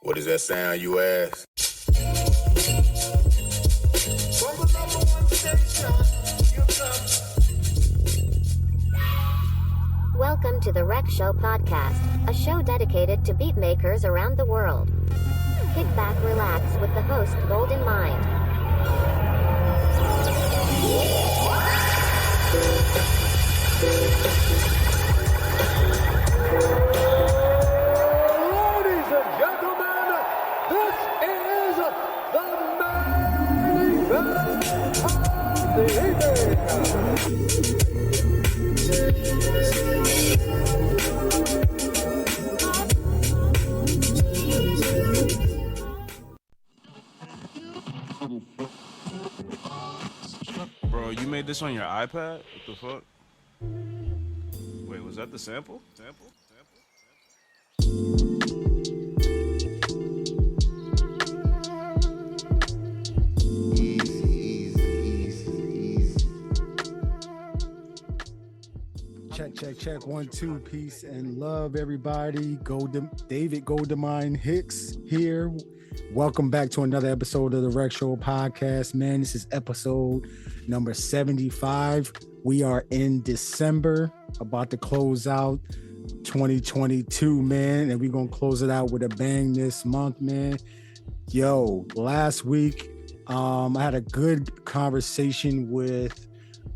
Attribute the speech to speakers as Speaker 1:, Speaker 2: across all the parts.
Speaker 1: What does that sound, you ask?
Speaker 2: Welcome to the Rec Show podcast, a show dedicated to beat makers around the world. Kick back, relax with the host Gold in mind.
Speaker 3: Ladies and gentlemen, this is the main event of the evening.
Speaker 4: Bro, you made this on your iPad? What the fuck? Wait, was that the sample?
Speaker 5: Check. 1, 2, peace and love, everybody. David Goldemine Hicks here. Welcome back to another episode of the Rec Show podcast. Man, this is episode number 75. We are in December, about to close out 2022, man, and we're gonna close it out with a bang this month, man. Yo, last week, I had a good conversation with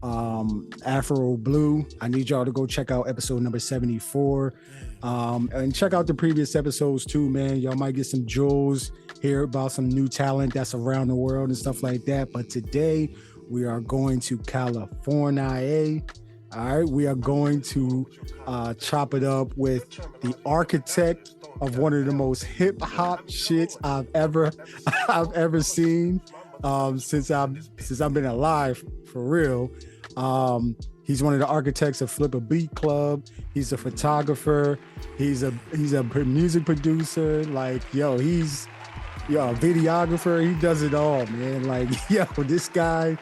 Speaker 5: Afro Blue. I need y'all to go check out episode number 74, and check out the previous episodes too, man. Y'all might get some jewels, hear about some new talent that's around the world and stuff like that. But today we are going to California. All right, we are going to chop it up with the architect of one of the most hip hop shits I've ever seen since I've been alive, for real. He's one of the architects of Flipabeatclub. He's a photographer. He's a music producer. Like, he's a videographer. He does it all, man. Like, this guy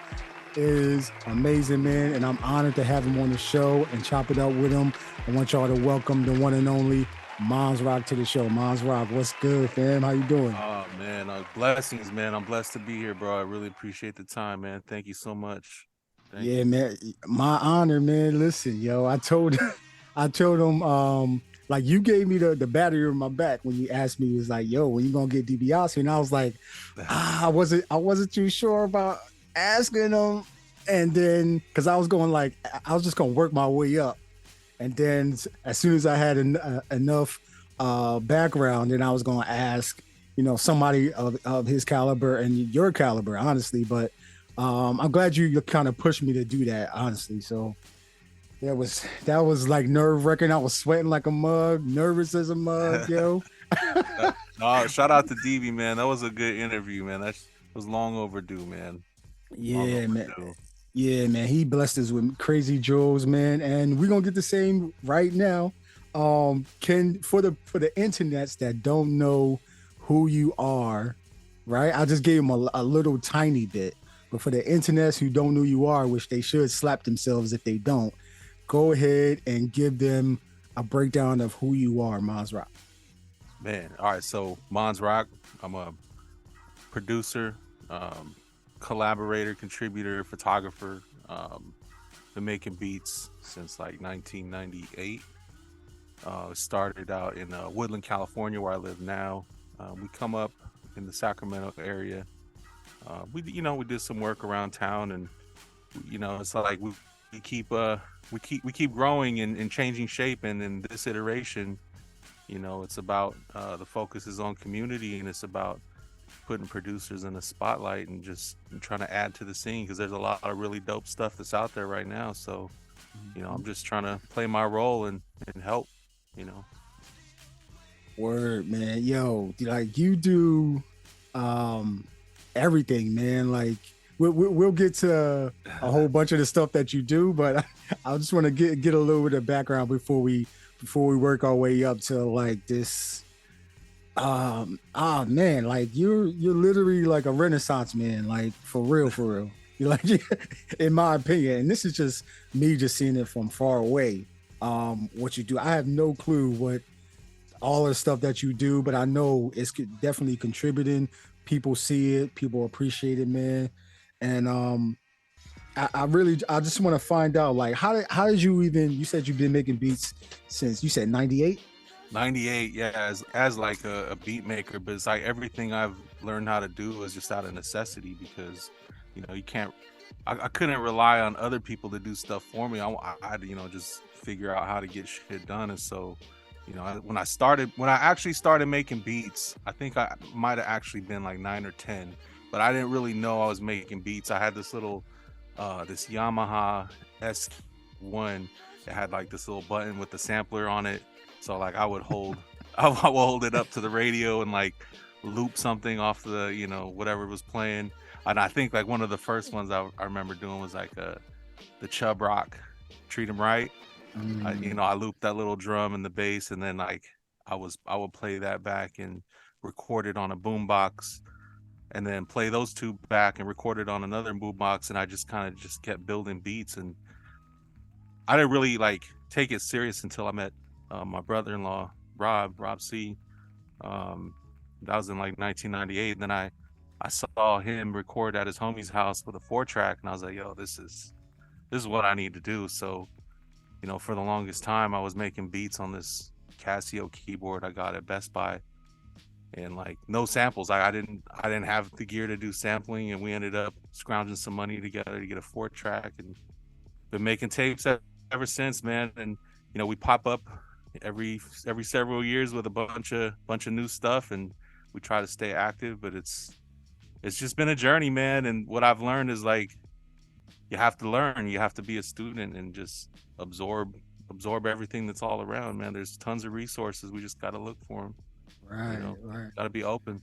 Speaker 5: is amazing, man. And I'm honored to have him on the show and chop it up with him. I want y'all to welcome the one and only Mons Rock to the show. Mons Rock, what's good, fam? How you doing?
Speaker 6: Oh, man. Blessings, man. I'm blessed to be here, bro. I really appreciate the time, man. Thank you so much. Thank you.
Speaker 5: Man, my honor, man. Listen, I told him, like, you gave me the battery on my back when you asked me. It was like, yo, when you gonna get DiBiase? And I was like, I wasn't too sure about asking him. And then, cause I was just gonna work my way up. And then as soon as I had enough background, then I was gonna ask, somebody of his caliber and your caliber, honestly. But I'm glad you kind of pushed me to do that, honestly. So that was like nerve-wracking. I was sweating like a mug, nervous as a mug, yo.
Speaker 6: No, shout out to DB, man. That was a good interview, man. That was long overdue, man.
Speaker 5: Yeah, man. Yeah, man. He blessed us with crazy jewels, man. And we're gonna get the same right now. For the internets that don't know who you are, right? I just gave him a little tiny bit. But for the internets who don't know who you are, which they should slap themselves if they don't, go ahead and give them a breakdown of who you are, Mons Rock.
Speaker 6: Man, all right. So Mons Rock, I'm a producer, collaborator, contributor, photographer. Been making beats since like 1998. Started out in Woodland, California, where I live now. We come up in the Sacramento area. We did some work around town, and it's like we keep growing and changing shape. And in this iteration, it's about the focus is on community, and it's about putting producers in the spotlight and just trying to add to the scene, because there's a lot of really dope stuff that's out there right now. So, I'm just trying to play my role and help.
Speaker 5: Word, man. Yo, like, you do everything, man. Like, we'll get to a whole bunch of the stuff that you do, but I just want to get a little bit of background before we work our way up to like this. Man, like you're literally like a Renaissance man, like for real. You're like, in my opinion, and this is just me just seeing it from far away. What you do, I have no clue what all the stuff that you do, but I know it's definitely contributing. People see it, people appreciate it, man. And I just want to find out, like, how did you even? You said you've been making beats since, you said 98.
Speaker 6: 98, yeah, as like a beat maker, but it's like everything I've learned how to do is just out of necessity, because you know, you can't, I couldn't rely on other people to do stuff for me. I had to, you know, just figure out how to get shit done. And so, you know, when I actually started making beats, I think I might have actually been like 9 or 10, but I didn't really know I was making beats. I had this little this Yamaha S1 that had like this little button with the sampler on it. So like I would hold it up to the radio and like loop something off the, you know, whatever was playing. And I think like one of the first ones I remember doing was like the Chubb Rock, Treat 'Em Right. You know, I looped that little drum and the bass, and then like I would play that back and record it on a boombox, and then play those two back and record it on another boombox, and I just kind of just kept building beats. And I didn't really like take it serious until I met my brother-in-law Rob C. That was in like 1998. And then I saw him record at his homie's house with a 4-track, and I was like, yo, this is what I need to do. So, you know, for the longest time I was making beats on this Casio keyboard I got at Best Buy, and like no samples. I didn't have the gear to do sampling, and we ended up scrounging some money together to get a 4-track, and been making tapes ever since, man. And you know, we pop up every several years with a bunch of new stuff, and we try to stay active. But it's just been a journey, man. And what I've learned is like, you have to learn, you have to be a student and just absorb everything that's all around, man. There's tons of resources, we just got to look for them.
Speaker 5: Right,
Speaker 6: you know,
Speaker 5: right.
Speaker 6: Got to be open.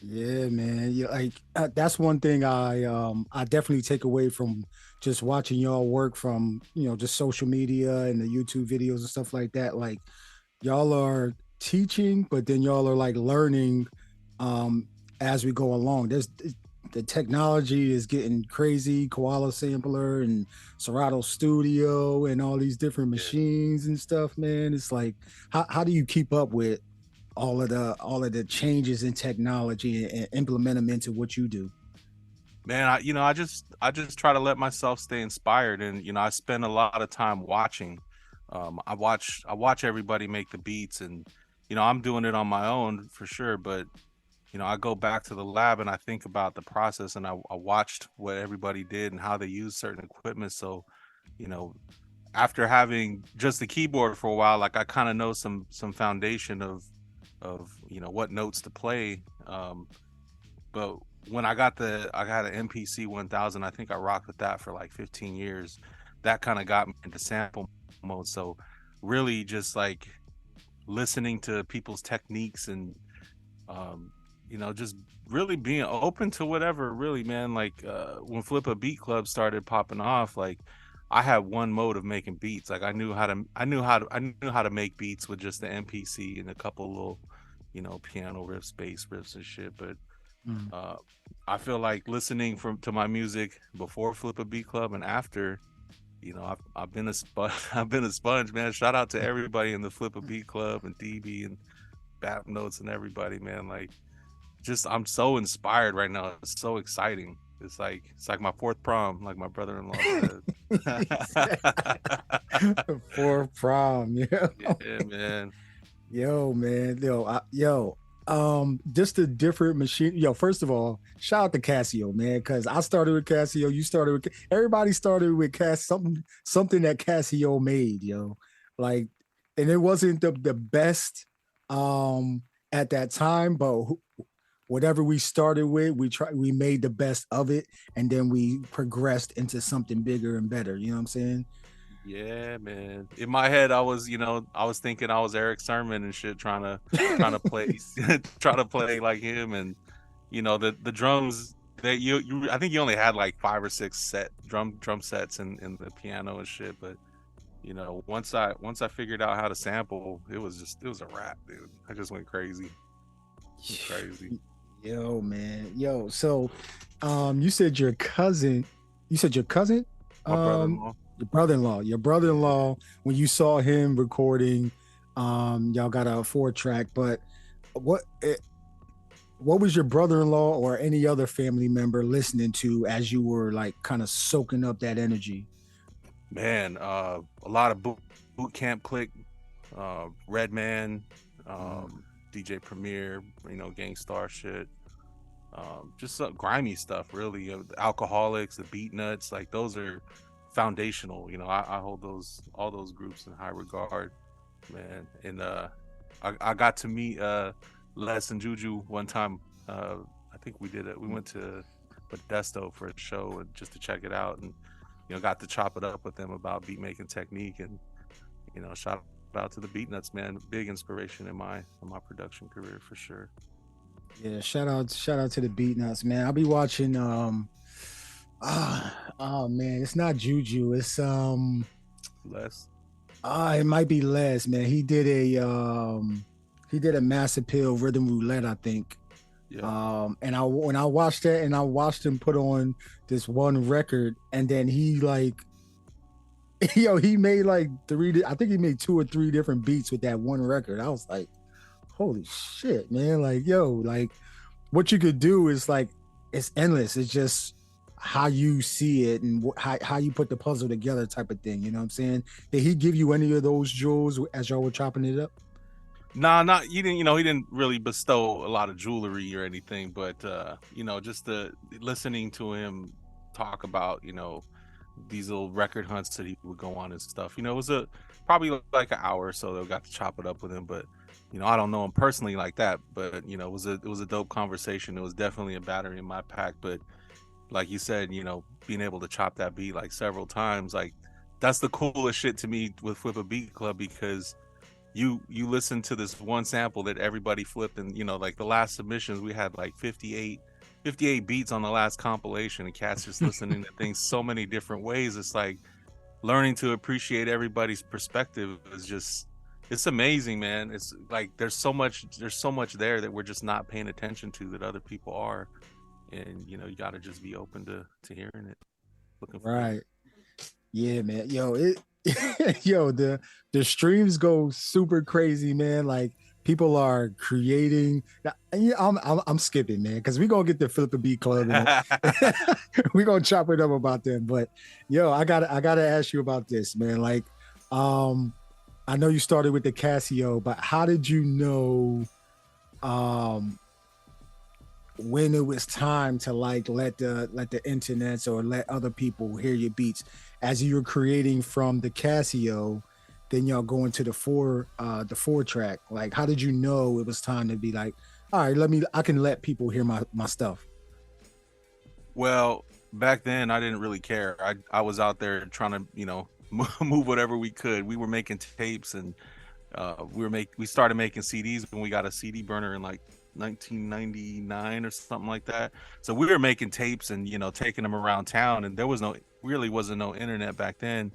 Speaker 5: Yeah, man. Yeah, like that's one thing I definitely take away from just watching y'all work, from, you know, just social media and the YouTube videos and stuff like that. Like, y'all are teaching, but then y'all are like learning as we go along. The technology is getting crazy. Koala Sampler and Serato Studio and all these different machines and stuff, man. It's like, how do you keep up with all of the changes in technology and implement them into what you do?
Speaker 6: Man, I just try to let myself stay inspired, and you know, I spend a lot of time watching. I watch everybody make the beats, and you know, I'm doing it on my own for sure, but you know, I go back to the lab and I think about the process, and I watched what everybody did and how they used certain equipment. So, you know, after having just the keyboard for a while, like I kind of know some foundation of you know, what notes to play. But when I had an MPC 1000, I think I rocked with that for like 15 years. That kind of got me into sample mode. So really just like listening to people's techniques and you know, just really being open to whatever, really, man. Like when Flipabeatclub started popping off, like I had one mode of making beats. Like I knew how to make beats with just the MPC and a couple little, you know, piano riffs, bass riffs and shit. But I feel like listening to my music before Flipabeatclub and after, you know, I've been a sponge, man. Shout out to everybody in the Flipabeatclub and DB and Bap Notes and everybody, man. Like, just I'm so inspired right now. It's so exciting. It's like my fourth prom, like my brother-in-law said.
Speaker 5: Fourth prom, yeah.
Speaker 6: Yeah, man.
Speaker 5: Yo, man. Just a different machine. Yo, first of all, shout out to Casio, man, because I started with Casio. You started with, everybody started with something that Casio made, yo. Like, and it wasn't the best at that time, but whatever we started with, we made the best of it, and then we progressed into something bigger and better. You know what I'm saying?
Speaker 6: Yeah, man. In my head, I was thinking I was Eric Sermon and shit, trying to play like him. And you know, the drums that I think you only had like 5 or 6 drum sets in the piano and shit. But you know, once I figured out how to sample, it was a wrap, dude. I just went crazy. Crazy.
Speaker 5: Yo, man. Yo, so you said your cousin.
Speaker 6: My brother-in-law.
Speaker 5: Your brother-in-law, when you saw him recording Y'all got a 4-track, but what what was your brother-in-law or any other family member listening to as you were like kind of soaking up that energy?
Speaker 6: Man, a lot of boot camp click, Redman, DJ Premier, Gangstar shit. Just some grimy stuff, really. The Alcoholics, the Beat Nuts, like those are foundational. I hold all those groups in high regard, man. And I got to meet Les and Juju one time. I think we went to Modesto for a show and just to check it out, and got to chop it up with them about beat making technique, and shout out to the Beat Nuts, man. Big inspiration in my production career for sure.
Speaker 5: Yeah, shout out to the Beat Nuts, man. I'll be watching oh man, it's not Juju, it's
Speaker 6: Les.
Speaker 5: It might be Les, man. He did a Mass Appeal Rhythm Roulette, I think.
Speaker 6: Yeah.
Speaker 5: And when I watched that, and I watched him put on this one record, and then he like he made like I think he made 2 or 3 different beats with that one record. I was like, holy shit, man. Like, like what you could do is like, it's endless. It's just how you see it and how you put the puzzle together type of thing. You know what I'm saying? Did he give you any of those jewels as y'all were chopping it up?
Speaker 6: Nah, he didn't really bestow a lot of jewelry or anything, but just listening to him talk about, these little record hunts that he would go on and stuff. It was probably like an hour or so that we got to chop it up with him, but I don't know him personally like that, but it was a dope conversation. It was definitely a battery in my pack, but like you said, being able to chop that beat like several times, like that's the coolest shit to me with Flipabeatclub, because you listen to this one sample that everybody flipped, and like the last submissions we had like 58 beats on the last compilation, and cats just listening to things so many different ways. It's like learning to appreciate everybody's perspective is just, it's amazing, man. It's like there's so much there that we're just not paying attention to that other people are, and you got to just be open to hearing it, looking for
Speaker 5: right. Yeah, man. The streams go super crazy, man. Like people are creating. I'm skipping, man, because we're gonna get the Flipabeatclub and we're gonna chop it up about them. But I gotta ask you about this, man. Like, I know you started with the Casio, but how did you know when it was time to like let the internet or let other people hear your beats as you were creating from the Casio? Then y'all go into the 4-track. Like, how did you know it was time to be like, all right, I can let people hear my stuff?
Speaker 6: Well, back then I didn't really care. I was out there trying to move whatever we could. We were making tapes, and we started making CDs when we got a CD burner in like 1999 or something like that. So we were making tapes and taking them around town, and there wasn't no internet back then,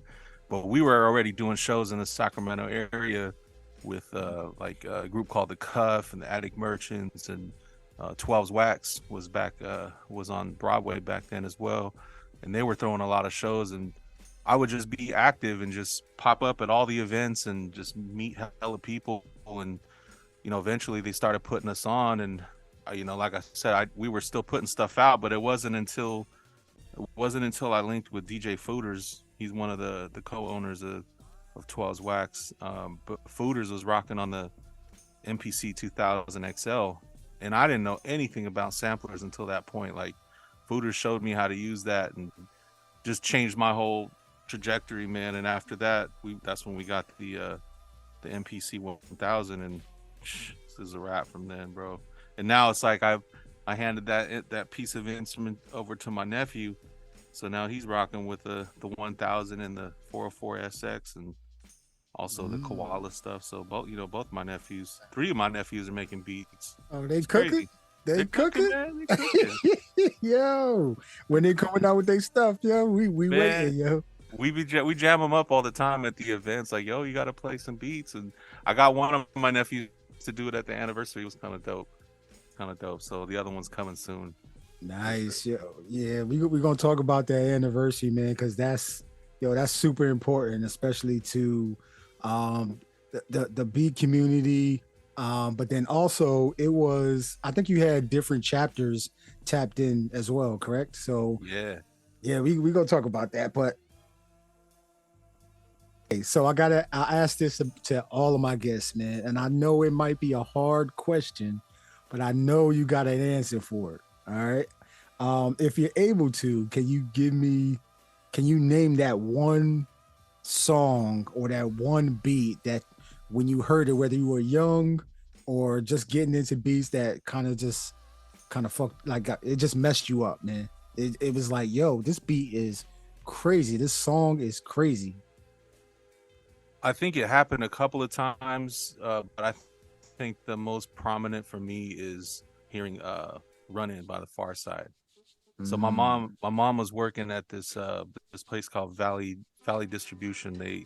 Speaker 6: but we were already doing shows in the Sacramento area with like a group called the Cuff and the Attic Merchants, and 12's Wax was on Broadway back then as well, and they were throwing a lot of shows, and I would just be active and just pop up at all the events and just meet hella people, and eventually they started putting us on, and like I said, we were still putting stuff out, but it wasn't until I linked with DJ Fooders. He's one of the co-owners of 12's Wax, but Fooders was rocking on the MPC 2000 XL, and I didn't know anything about samplers until that point. Like, Fooders showed me how to use that and just changed my whole trajectory, man. And after that, that's when we got the MPC 1000, and this is a wrap from then, bro. And now it's like I handed that piece of instrument over to my nephew, so now he's rocking with the 1000 and the 404 SX, and also the Koala stuff. So both my nephews, 3 of my nephews are making beats.
Speaker 5: Oh, they cooking? They cooking?
Speaker 6: Man, they cooking.
Speaker 5: Yo, when they coming out with their stuff, we waiting, yo.
Speaker 6: We jam them up all the time at the events. Like, yo, you got to play some beats, and I got one of my nephews to do it at the anniversary. It was kind of dope. So the other one's coming soon.
Speaker 5: Nice, yo. Yeah, we're gonna talk about that anniversary, man, because that's super important, especially to the beat community. But then also it was, I think you had different chapters tapped in as well, correct? So
Speaker 6: yeah,
Speaker 5: we gonna talk about that. But okay, so I ask this to all of my guests, man, and I know it might be a hard question, but I know you got an answer for it. All right. If you're able to, can you name that one song or that one beat that when you heard it, whether you were young or just getting into beats that kind of fucked, like it just messed you up, man. It was like, yo, this beat is crazy. This song is crazy.
Speaker 6: I think it happened a couple of times, but I think the most prominent for me is hearing "Run In" by the Far Side. So my mom was working at this place called Valley Distribution. They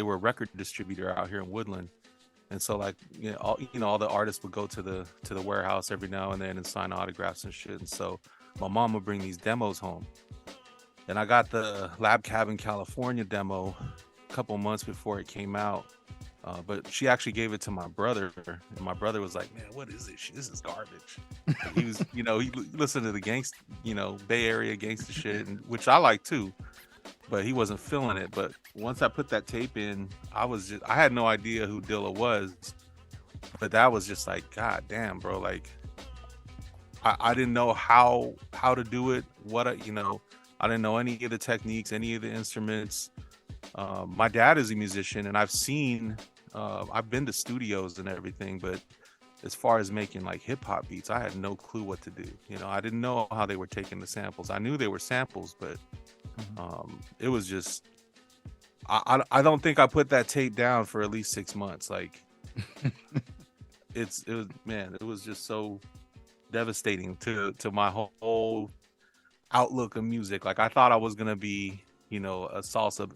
Speaker 6: were a record distributor out here in Woodland, and so like all the artists would go to the warehouse every now and then and sign autographs and shit. And so my mom would bring these demos home, and I got the Lab Cabin California demo a couple months before it came out. But she actually gave it to my brother, and my brother was like, "Man, what is this? This is garbage." He was, he listened to the Bay Area gangsta shit, which I like too, but he wasn't feeling it. But once I put that tape in, I had no idea who Dilla was, but that was just like, God damn, bro. Like, I didn't know how to do it. I didn't know any of the techniques, any of the instruments. My dad is a musician, and I've been to studios and everything, but as far as making like hip hop beats, I had no clue what to do. I didn't know how they were taking the samples. I knew they were samples, but it was just, I don't think I put that tape down for at least 6 months. Like it was just so devastating to my whole outlook of music. Like I thought I was going to be, a salsa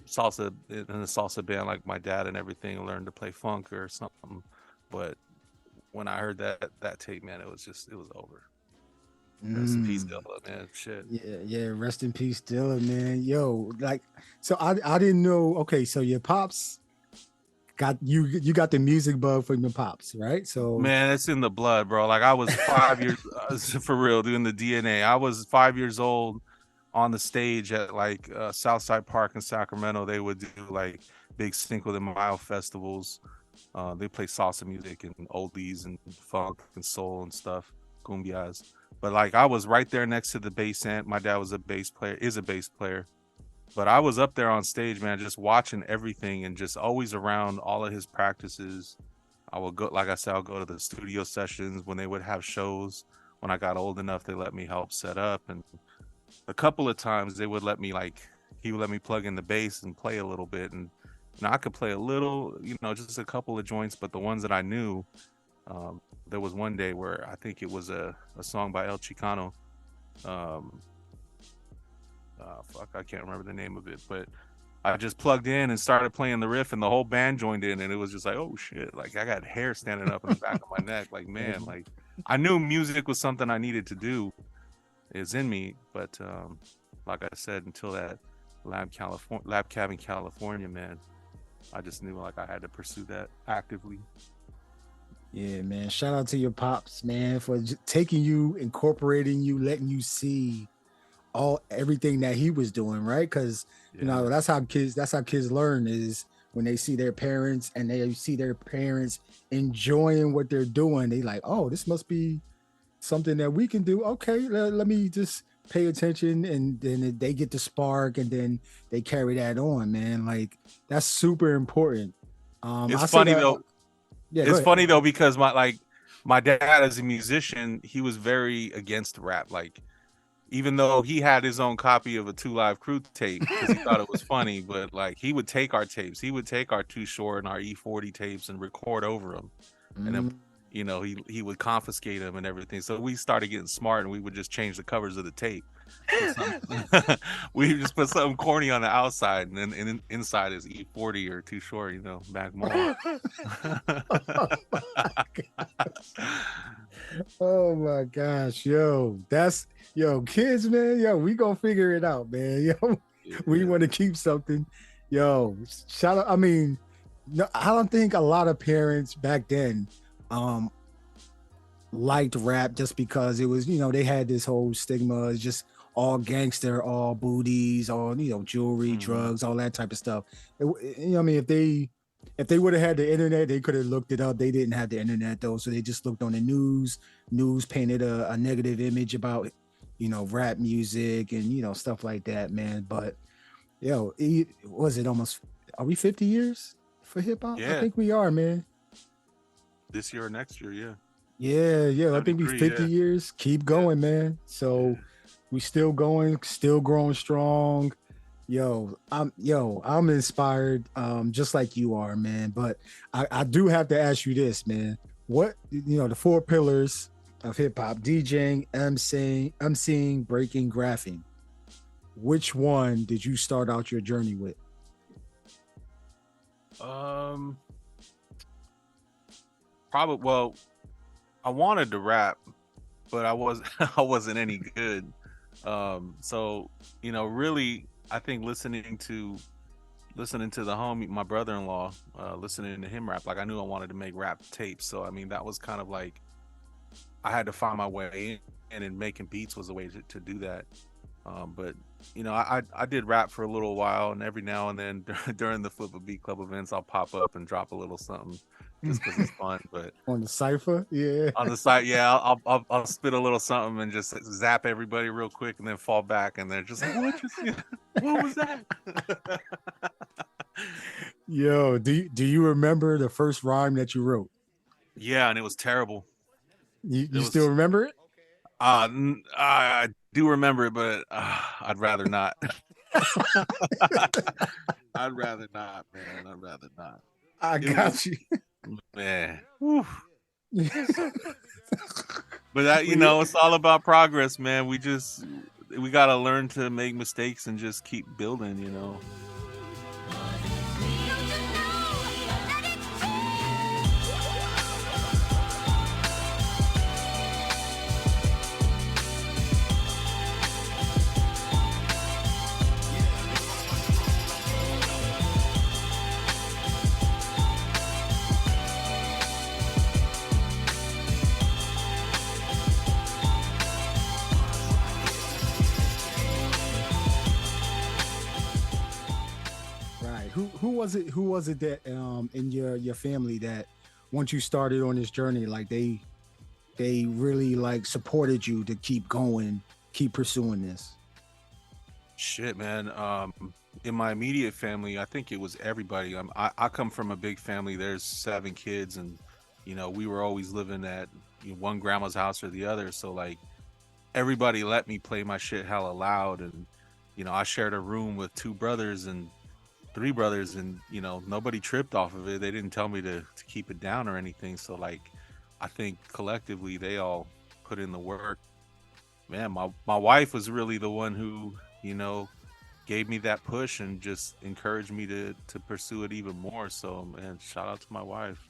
Speaker 6: in a salsa band like my dad and everything, and learn to play funk or something. But when I heard that tape, man, it was over. Rest in peace, Dilla, man. Shit.
Speaker 5: Yeah. Rest in peace, Dilla, man. Yo, like, so I didn't know. Okay, so your pops got you got the music bug from your pops, right? So
Speaker 6: man, it's in the blood, bro. Like I was 5 years for real, doing the DNA. I was 5 years old on the stage at like Southside Park in Sacramento. They would do like big Cinco de Mayo festivals. They play salsa music and oldies and funk and soul and stuff, cumbias. But like I was right there next to the bass amp. My dad was a bass player. But I was up there on stage, man, just watching everything and just always around all of his practices. I would go, like I said, I'll go to the studio sessions when they would have shows. When I got old enough, they let me help set up, and a couple of times he would let me plug in the bass and play a little bit, and I could play a little, just a couple of joints, but the ones that I knew, there was one day where I think it was a song by El Chicano. I can't remember the name of it, but I just plugged in and started playing the riff, and the whole band joined in, and it was just like, oh shit, like I got hair standing up in the back of my neck. Like, man, like I knew music was something I needed to do. Is in me, but like I said, until that Lab Cabin California, man, I just knew like I had to pursue that actively.
Speaker 5: Yeah, man. Shout out to your pops, man, for taking you, incorporating you, letting you see everything that he was doing, right? Because that's how kids learn, is when they see their parents and they see their parents enjoying what they're doing. They like, oh, this must be something that we can do. Okay, let me just pay attention, and then they get the spark, and then they carry that on, man. Like that's super important.
Speaker 6: It's funny though. Yeah, it's funny though, because my dad as a musician, he was very against rap. Like even though he had his own copy of a 2 Live Crew tape because he thought it was funny, but like he would take our tapes, he would take our Too Short and our E40 tapes and record over them, and then he would confiscate them and everything. So we started getting smart, and we would just change the covers of the tape. We just put something corny on the outside, and then inside is E40 or Too Short, back more.
Speaker 5: Oh my gosh, kids, man, we gonna figure it out, man. We want to keep something. Shout out. I mean, no, I don't think a lot of parents back then liked rap just because it was, they had this whole stigma. It's just all gangster, all booties, all, jewelry, drugs, all that type of stuff. I mean, if they would have had the internet, they could have looked it up. They didn't have the internet though, so they just looked on the news. News painted a negative image about, rap music and stuff like that, man. But was it almost? Are we 50 years for hip hop?
Speaker 6: Yeah.
Speaker 5: I think we are, man.
Speaker 6: This year or next year, yeah.
Speaker 5: Yeah. I think we 50 years. Keep going, man. So we still going, still growing strong. I'm inspired, just like you are, man. But I do have to ask you this, man. What, the 4 pillars of hip hop: DJing, emceeing, breaking, graphing. Which one did you start out your journey with?
Speaker 6: Probably. Well, I wanted to rap, but I wasn't any good. So really, I think listening to the homie, my brother-in-law, listening to him rap, like I knew I wanted to make rap tapes. So I mean, that was kind of like I had to find my way in, and making beats was a way to do that. But I did rap for a little while, and every now and then during the Flipabeatclub events, I'll pop up and drop a little something just because it's fun. But
Speaker 5: on the cypher,
Speaker 6: on the site, I'll spit a little something and just zap everybody real quick, and then fall back, and they're just like, what was that?
Speaker 5: Yo, do you remember the first rhyme that you wrote?
Speaker 6: Yeah, and it was terrible.
Speaker 5: You still remember it?
Speaker 6: I do remember it, but I'd rather not. I'd rather not, man. I'd rather not.
Speaker 5: I got you,
Speaker 6: man. But that, it's all about progress, man. We gotta learn to make mistakes and just keep building,
Speaker 5: Who was it that in your family that once you started on this journey, like they really like supported you to keep going, keep pursuing this?
Speaker 6: Shit, man. In my immediate family, I think it was everybody. I come from a big family. There's 7 kids, and we were always living at one grandma's house or the other. So like everybody let me play my shit hella loud, and I shared a room with 2 brothers and 3 brothers, and nobody tripped off of it. They didn't tell me to keep it down or anything. So like I think collectively they all put in the work. Man, my wife was really the one who gave me that push and just encouraged me to pursue it even more. So man, shout out to my wife.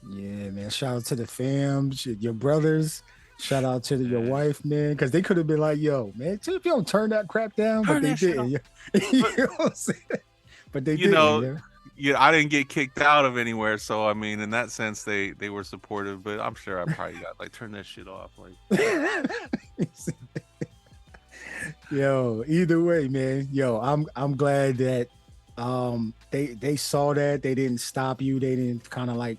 Speaker 5: Yeah, man, shout out to the fam, your brothers. Shout out to your wife, man, because they could have been like, yo, man, if you don't turn that crap down, but they didn't. You know what I'm saying? But they didn't.
Speaker 6: I didn't get kicked out of anywhere, so I mean, in that sense, they were supportive. But I'm sure I probably got like, turn that shit off, like.
Speaker 5: Yo, either way, man. Yo, I'm glad that they saw that. They didn't stop you. They didn't kind of like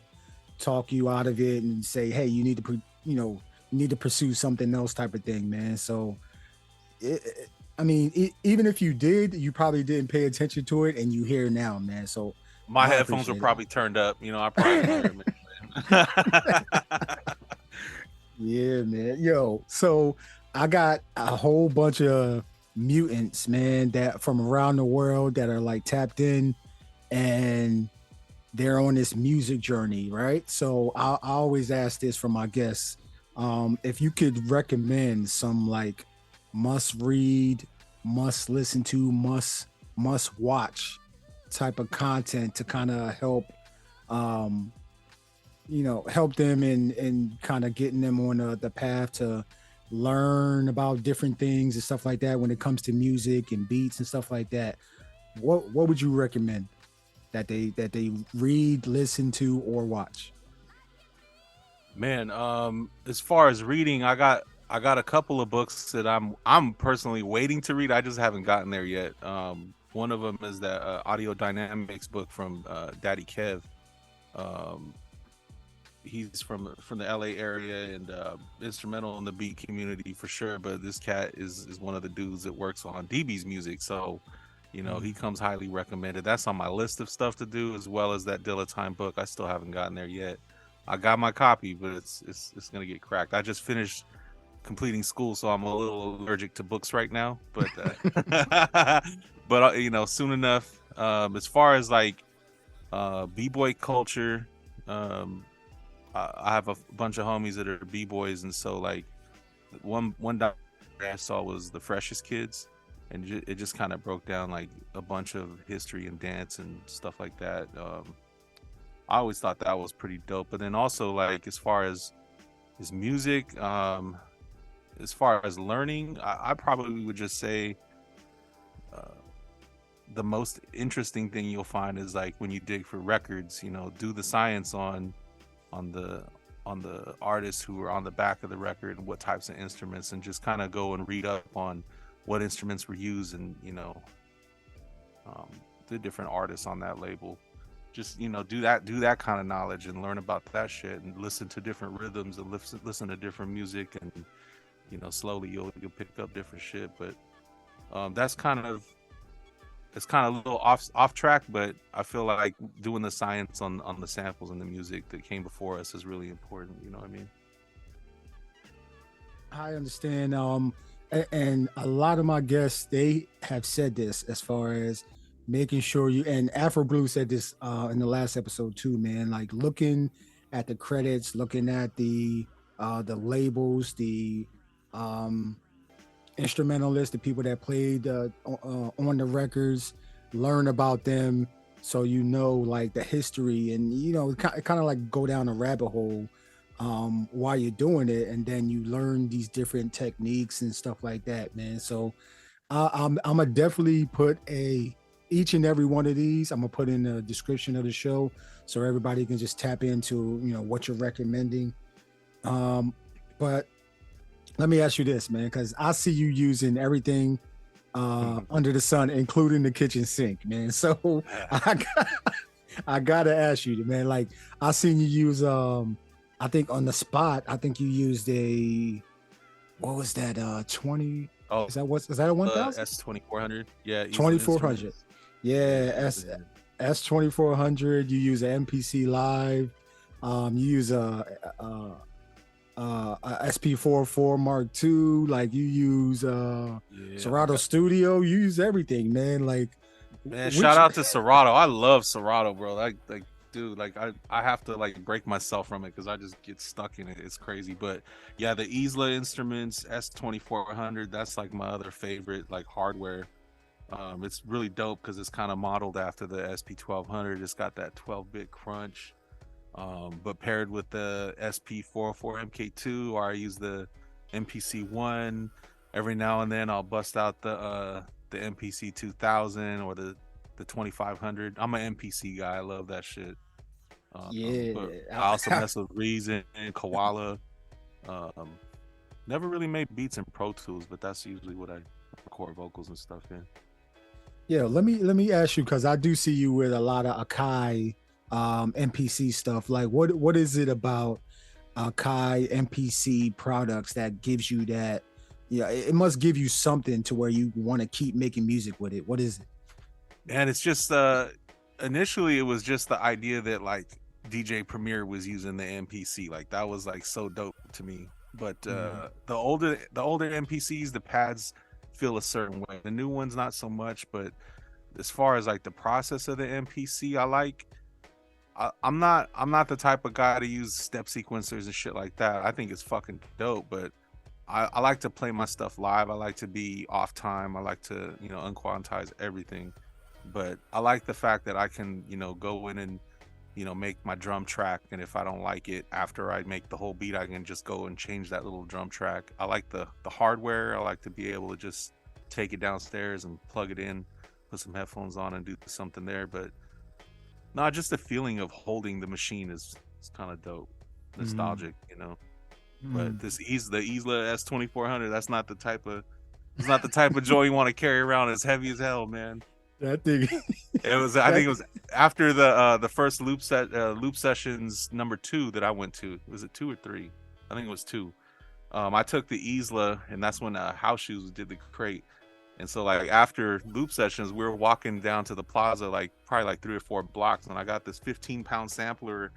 Speaker 5: talk you out of it and say, hey, you need to you need to pursue something else, type of thing, man. So even if you did, you probably didn't pay attention to it, and you hear now, man. So
Speaker 6: my headphones were probably turned up. I probably heard it.
Speaker 5: Yeah, man. Yo, so I got a whole bunch of mutants, man, that from around the world that are like tapped in, and they're on this music journey, right? So I always ask this from my guests. If you could recommend some like must read, must listen to, must watch type of content to kind of help help them in kind of getting them on the path to learn about different things and stuff like that when it comes to music and beats and stuff like that, what would you recommend? that they read, listen to, or watch?
Speaker 6: Man, as far as reading, I got a couple of books that I'm personally waiting to read. I just haven't gotten there yet. One of them is that audio dynamics book from Daddy Kev. He's from the LA area and instrumental in the beat community for sure. But this cat is one of the dudes that works on DB's music, so you know he comes highly recommended. That's on my list of stuff to do, as well as that Dilla Time book. I still haven't gotten there yet. I got my copy, but it's gonna get cracked. I just finished completing school, so I'm a little allergic to books right now. But but you know, soon enough. As far as like b-boy culture, I have a bunch of homies that are b-boys, and so like one documentary I saw was the Freshest Kids, and it just kind of broke down like a bunch of history and dance and stuff like that. I always thought that was pretty dope. But then also like as far as his music, as far as learning, I probably would just say the most interesting thing you'll find is like when you dig for records, you know, do the science on the artists who are on the back of the record and what types of instruments, and just kind of go and read up on what instruments were used, and you know, the different artists on that label. Just, you know, do that kind of knowledge and learn about that shit, and listen to different rhythms and listen to different music, and you know, slowly you'll pick up different shit. But that's kind of, it's kind of a little off track, but I feel like doing the science on the samples and the music that came before us is really important. You know what I mean?
Speaker 5: I understand. And a lot of my guests, they have said this as far as making sure you, and Afro Blue said this in the last episode too, man, like looking at the credits, looking at the labels, the instrumentalists, the people that played on the records, learn about them, so you know like the history, and you know kind of like go down a rabbit hole while you're doing it, and then you learn these different techniques and stuff like that, man. So I'm gonna definitely put each and every one of these, I'm gonna put in the description of the show so everybody can just tap into, you know, what you're recommending. But let me ask you this, man, because I see you using everything under the sun, including the kitchen sink, man. So I gotta ask you, man, like I seen you use I think on the spot, I think you used what was that 20?
Speaker 6: Oh,
Speaker 5: is that a 1000?
Speaker 6: S2400? Yeah,
Speaker 5: 2400. Yeah, S2400. You use an MPC Live. You use a SP44 Mark II. Like you use Serato Studio. You use everything, man. Like,
Speaker 6: man, shout out to Serato. I love Serato, bro. Like dude, like I have to like break myself from it because I just get stuck in it. It's crazy. But yeah, the Isla Instruments S2400, that's like my other favorite like hardware. It's really dope because it's kind of modeled after the SP1200. It's got that 12-bit crunch, but paired with the SP404 MK2, or I use the MPC1. Every now and then I'll bust out the MPC 2000 or the 2500. I'm an MPC guy. I love that shit. But I also mess with Reason and Koala. Never really made beats in Pro Tools, but that's usually what I record vocals and stuff in.
Speaker 5: Yeah, let me ask you, because I do see you with a lot of Akai MPC stuff. Like, what is it about Akai MPC products that gives you that? Yeah, it must give you something to where you want to keep making music with it. What is it?
Speaker 6: And it's just initially it was just the idea that like DJ Premier was using the MPC. Like that was like so dope to me. But the older MPCs, the pads feel a certain way. The new ones not so much. But as far as like the process of the MPC, I'm not the type of guy to use step sequencers and shit like that. I think it's fucking dope, but I like to play my stuff live. I like to be off time. I like to, you know, unquantize everything. But I like the fact that I can, you know, go in and, you know, make my drum track, and if I don't like it after I make the whole beat, I can just go and change that little drum track. I like the hardware. I like to be able to just take it downstairs and plug it in, put some headphones on and do something there. But No, just the feeling of holding the machine is kind of dope, nostalgic, you know. But the Isla S2400, that's not the type of joy you want to carry around. It's heavy as hell, man.
Speaker 5: That thing.
Speaker 6: It was. I think it was after the first loop sessions number 2 that I went to. Was it 2 or 3? I think it was 2. I took the Isla, and that's when House Shoes did the crate. And so, like, after loop sessions, we were walking down to the plaza, like probably like 3 or 4 blocks, and I got this 15-pound sampler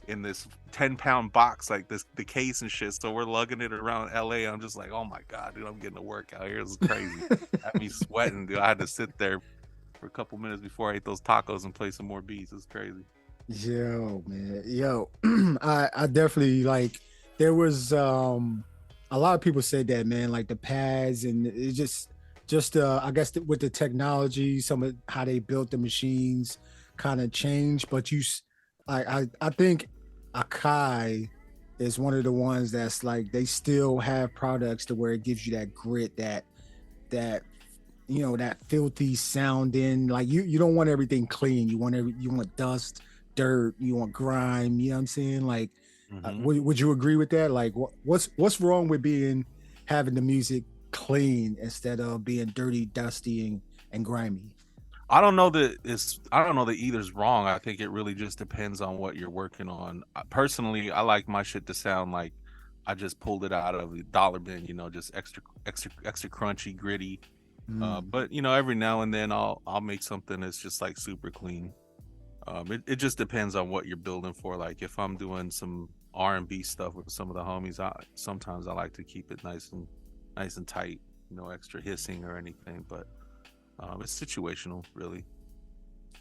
Speaker 6: in this 10-pound box, like the case and shit. So we're lugging it around LA. I'm just like, oh my god, dude, I'm getting to work out here. This is crazy. Had me sweating, dude. I had to sit there for a couple minutes before I ate those tacos and play some more beats. It's crazy.
Speaker 5: Yo, man. Yo, I definitely, like, there was a lot of people said that, man, like the pads, and it just I guess with the technology, some of how they built the machines kind of changed. But I think Akai is one of the ones that's like, they still have products to where it gives you that grit, that you know, that filthy sounding. Like you don't want everything clean. You want dust, dirt, you want grime. You know what I'm saying? Like, would you agree with that? Like, what's wrong with having the music clean instead of being dirty, dusty, and grimy?
Speaker 6: I don't know that either's wrong. I think it really just depends on what you're working on. Personally, I like my shit to sound like I just pulled it out of the dollar bin, you know, just extra crunchy, gritty. But you know, every now and then I'll make something that's just like super clean. It just depends on what you're building for. Like if I'm doing some R&B stuff with some of the homies, sometimes I like to keep it nice and tight, no extra hissing or anything. But it's situational, really.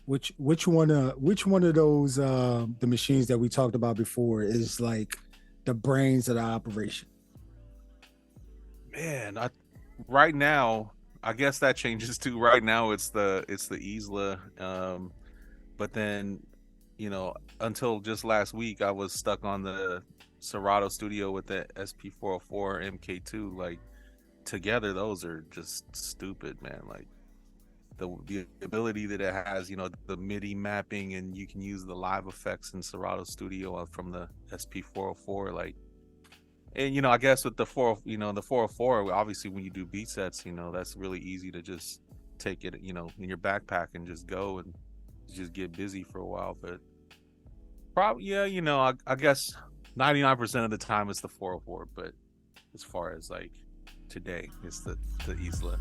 Speaker 5: Which one of those the machines that we talked about before is like the brains of the operation?
Speaker 6: Man, right now, I guess that changes too. Right now, it's the Isla, but then, you know, until just last week, I was stuck on the Serato Studio with the SP404 MK2. Like together, those are just stupid, man. Like the ability that it has, you know, the MIDI mapping, and you can use the live effects in Serato Studio from the SP404, like. And, you know, I guess with the 404, obviously when you do beat sets, you know, that's really easy to just take it, you know, in your backpack and just go and just get busy for a while. But probably, yeah, you know, I guess 99% of the time it's the 404. But as far as like today, it's the Isla.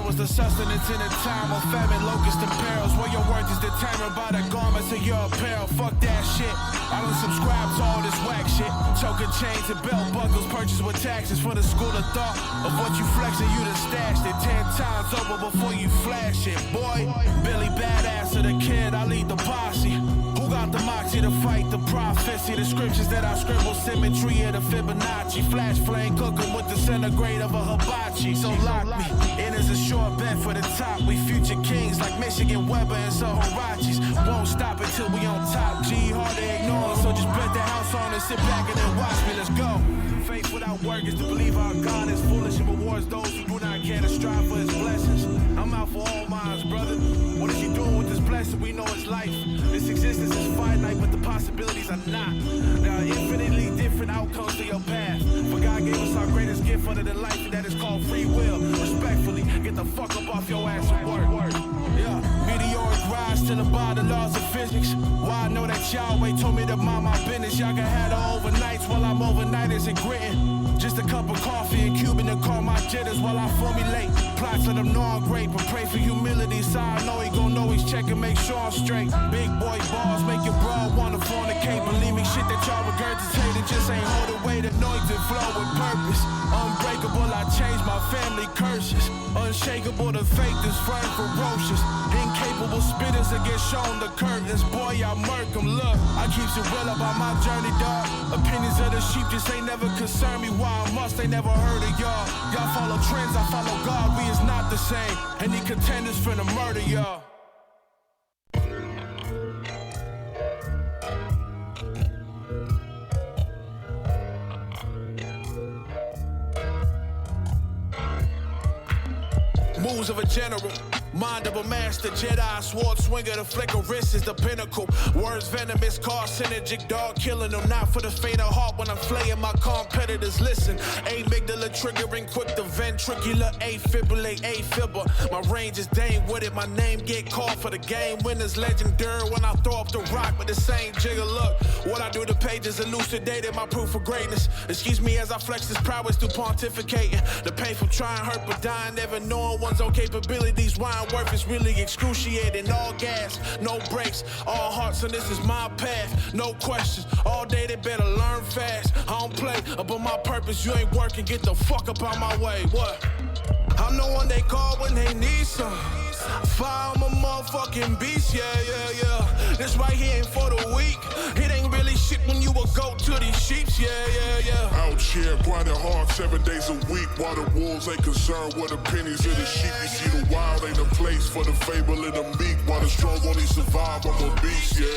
Speaker 1: The sustenance in a time of famine, locusts and perils, where your worth is determined by the garments of your apparel. Fuck that shit, I don't subscribe to all this whack shit. Choking chains and belt buckles purchased with taxes for the school of thought of what you flexing, you done stashed it 10 times over before you flash it. Boy, Billy badass of the kid, I lead the posse. Who Who got the moxie to fight the prophecy? The scriptures that I scribble, symmetry of the Fibonacci. Flash flame cooking with the centigrade of a hibachi. So lock me in as a short bet for the top. We future kings like Michigan Weber and Sohorachis. Won't stop until we on top. G hard to ignore, so just bet the house on and sit back and then watch me. Let's go. Faith without work is to believe our God is foolish and rewards those who do not care to strive for his blessings. I'm out for all minds, brother. What is you doing with this blessing? We know it's life. This existence is finite, but the possibilities are not. There are infinitely different outcomes to your path. For God gave us our greatest gift other than life, and that is called free will. Respectfully, get the fuck up off your ass and work. Yeah, meteoric rise till about the laws of physics. Why I know that Yahweh told me to mind my business. Y'all can have the overnights while I'm overnighters and gritting. Just a cup of coffee and Cuban to calm my jitters while I formulate plots of them know I'm great, but pray for humility so I know he gon' know he's checking, make sure I'm straight. Big boy balls make your broad wanna fornicate. Believe me, shit that y'all regurgitated just ain't hold the weight. Anointed flow with purpose. Unbreakable, I changed my family curses. Unshakable, the faith is firm, ferocious. Incapable spitters that get shown the curtains. Boy, I murk 'em, look. I keeps it real about my journey, dog. Opinions of the sheep just ain't never concerned me. Why I must, they never heard of y'all. Y'all follow trends, I follow God. We is not the same. Any contenders finna murder y'all. Moves of a general, mind of a master Jedi, sword swinger, the flick of wrist is the pinnacle. Words venomous, carcinogenic, dog killing them. Not for the faint of heart when I'm flaying my competitors. Listen, amygdala triggering quick, the ventricular afibrillate, afibber. My range is dang with it, my name get called for the game. Winners legendary when I throw up the rock with the same jigger. Look, what I do to pages elucidated my proof of greatness. Excuse me as I flex this prowess through pontificating. The painful trying hurt but dying, never knowing one's own capabilities. Why I'm worth is really excruciating. All gas, no brakes, all hearts, and this is my path. No questions, all day they better learn fast. I don't play about my purpose, you ain't working, get the fuck up out my way. What? I'm the one they call when they need some. Fire, I'm a motherfucking beast, yeah. This right here ain't for the weak. It ain't really shit when you a go to these sheeps, yeah.
Speaker 7: Out here, grinding hard 7 days a week. While the wolves ain't concerned with the pennies of the sheep. You see the wild ain't a place for the fable of the meek. While the strong only survive, I'm a beast, yeah.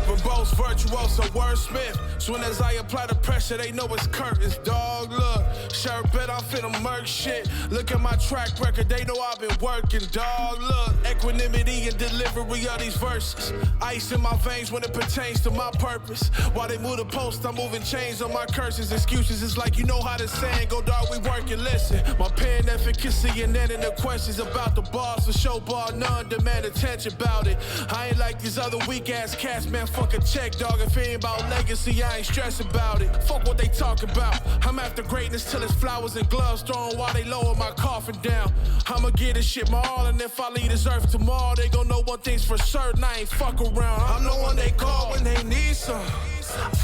Speaker 1: Verbose, virtuoso, wordsmith. Soon as I apply the pressure, they know it's curtains, dog. Look, sure bet I'm finna murk shit. Look at my track record, they know I've been working, dog. Look, equanimity and delivery of these verses. Ice in my veins when it pertains to my purpose. While they move the post, I'm moving chains on my curses. Excuses, it's like you know how the saying go, dog, we working, listen. My pen efficacy and then in the questions about the bars for show bar, none demand attention about it. I ain't like these other weak ass cats, man, fuck a check, dog. If it ain't about legacy, I ain't stressed about it. Fuck what they talk about. I'm after greatness till it's flowers and gloves thrown while they lower my coffin down. I'ma get this shit my all, and if I leave this earth tomorrow, they gon' know one thing's for certain, I ain't fuck around. I'm the one they call when they need some.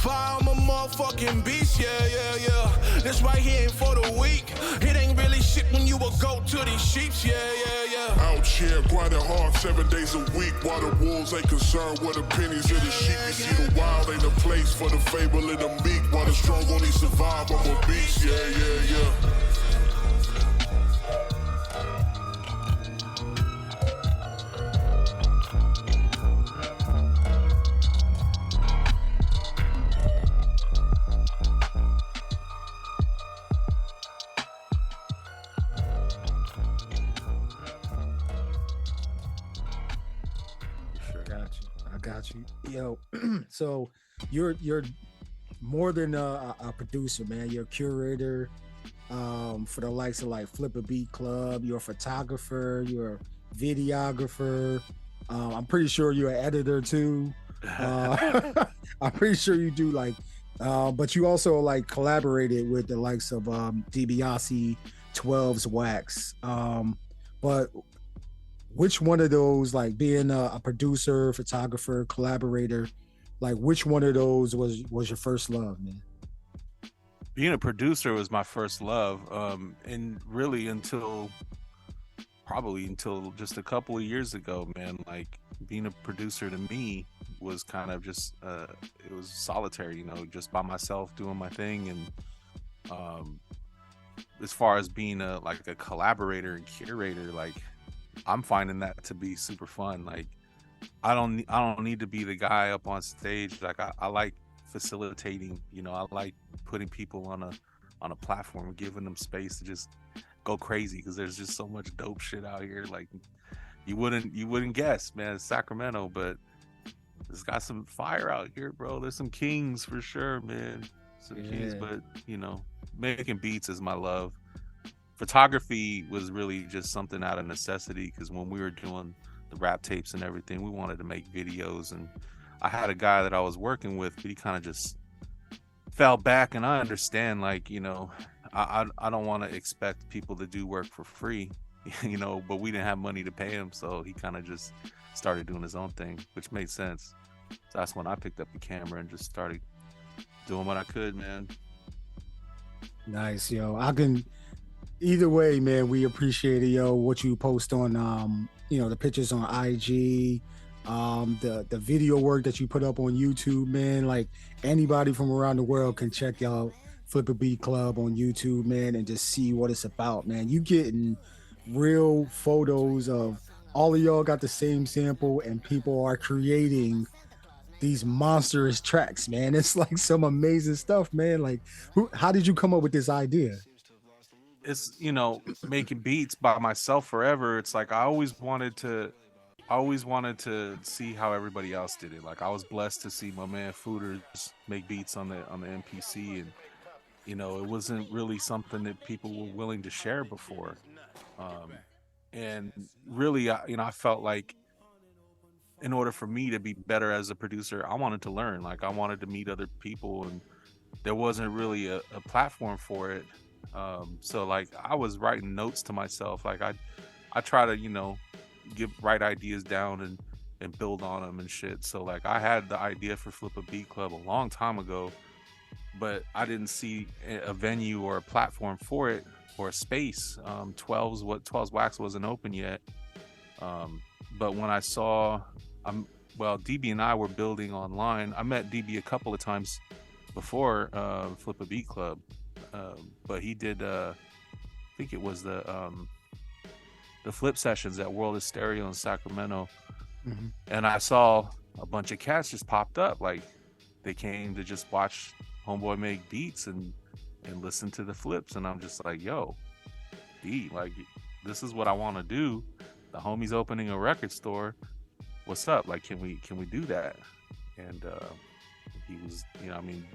Speaker 1: Fire, I'm a motherfucking beast, yeah. This right here ain't for the weak. It ain't really shit when you a go to these sheeps, yeah.
Speaker 7: Out here, grinding hard 7 days a week. While the wolves ain't concerned with the pennies of the sheep. You see the wild ain't a place for the fable of the meek. While the strong only survive, I'm a beast, yeah.
Speaker 5: Got you. Yo, so you're more than a producer, man. You're a curator for the likes of like Flipabeatclub. You're a photographer. You're a videographer. I'm pretty sure you're an editor too. I'm pretty sure you do like, but you also like collaborated with the likes of DiBiase, 12's Wax. But which one of those, like being a producer, photographer, collaborator, like which one of those was your first love, man?
Speaker 6: Being a producer was my first love, and really until just a couple of years ago, man. Like being a producer to me was kind of just it was solitary, you know, just by myself doing my thing. And as far as being a collaborator and curator, like I'm finding that to be super fun. Like I don't need to be the guy up on stage. Like I like facilitating, you know, I like putting people on a platform, giving them space to just go crazy, because there's just so much dope shit out here. Like you wouldn't guess, man. It's Sacramento, but it's got some fire out here, bro. There's some kings for sure, man. Some kings, but you know, making beats is my love. Photography was really just something out of necessity, because when we were doing the rap tapes and everything, we wanted to make videos, and I had a guy that I was working with, but he kind of just fell back. And I understand, like, you know, I don't want to expect people to do work for free, you know, but we didn't have money to pay him, so he kind of just started doing his own thing, which made sense. So that's when I picked up the camera and just started doing what I could, man.
Speaker 5: Nice, yo. I can either way, man. We appreciate it, yo. What you post on, you know, the pictures on IG, the video work that you put up on YouTube, man. Like anybody from around the world can check out Flipabeatclub on YouTube, man, and just see what it's about, man. You getting real photos of all of y'all got the same sample, and people are creating these monstrous tracks, man. It's like some amazing stuff, man. Like, how did you come up with this idea?
Speaker 6: It's, you know, making beats by myself forever. It's like I always wanted to see how everybody else did it. Like I was blessed to see my man Fooders make beats on the MPC, and you know, it wasn't really something that people were willing to share before. And really, I felt like in order for me to be better as a producer, I wanted to learn. Like I wanted to meet other people, and there wasn't really a platform for it. So like I was writing notes to myself. Like I try to, you know, write ideas down and build on them and shit. So like I had the idea for Flipabeatclub a long time ago, but I didn't see a venue or a platform for it, or a space. 12's Wax wasn't open yet. But when I saw, DB and I were building online. I met DB a couple of times before Flipabeatclub, but he did, I think it was the flip sessions at World of Stereo in Sacramento. Mm-hmm. And I saw a bunch of cats just popped up. Like they came to just watch homeboy make beats and listen to the flips. And I'm just like, yo, D, like this is what I want to do. The homie's opening a record store. What's up? Like, can we do that? And he was, you know, I mean,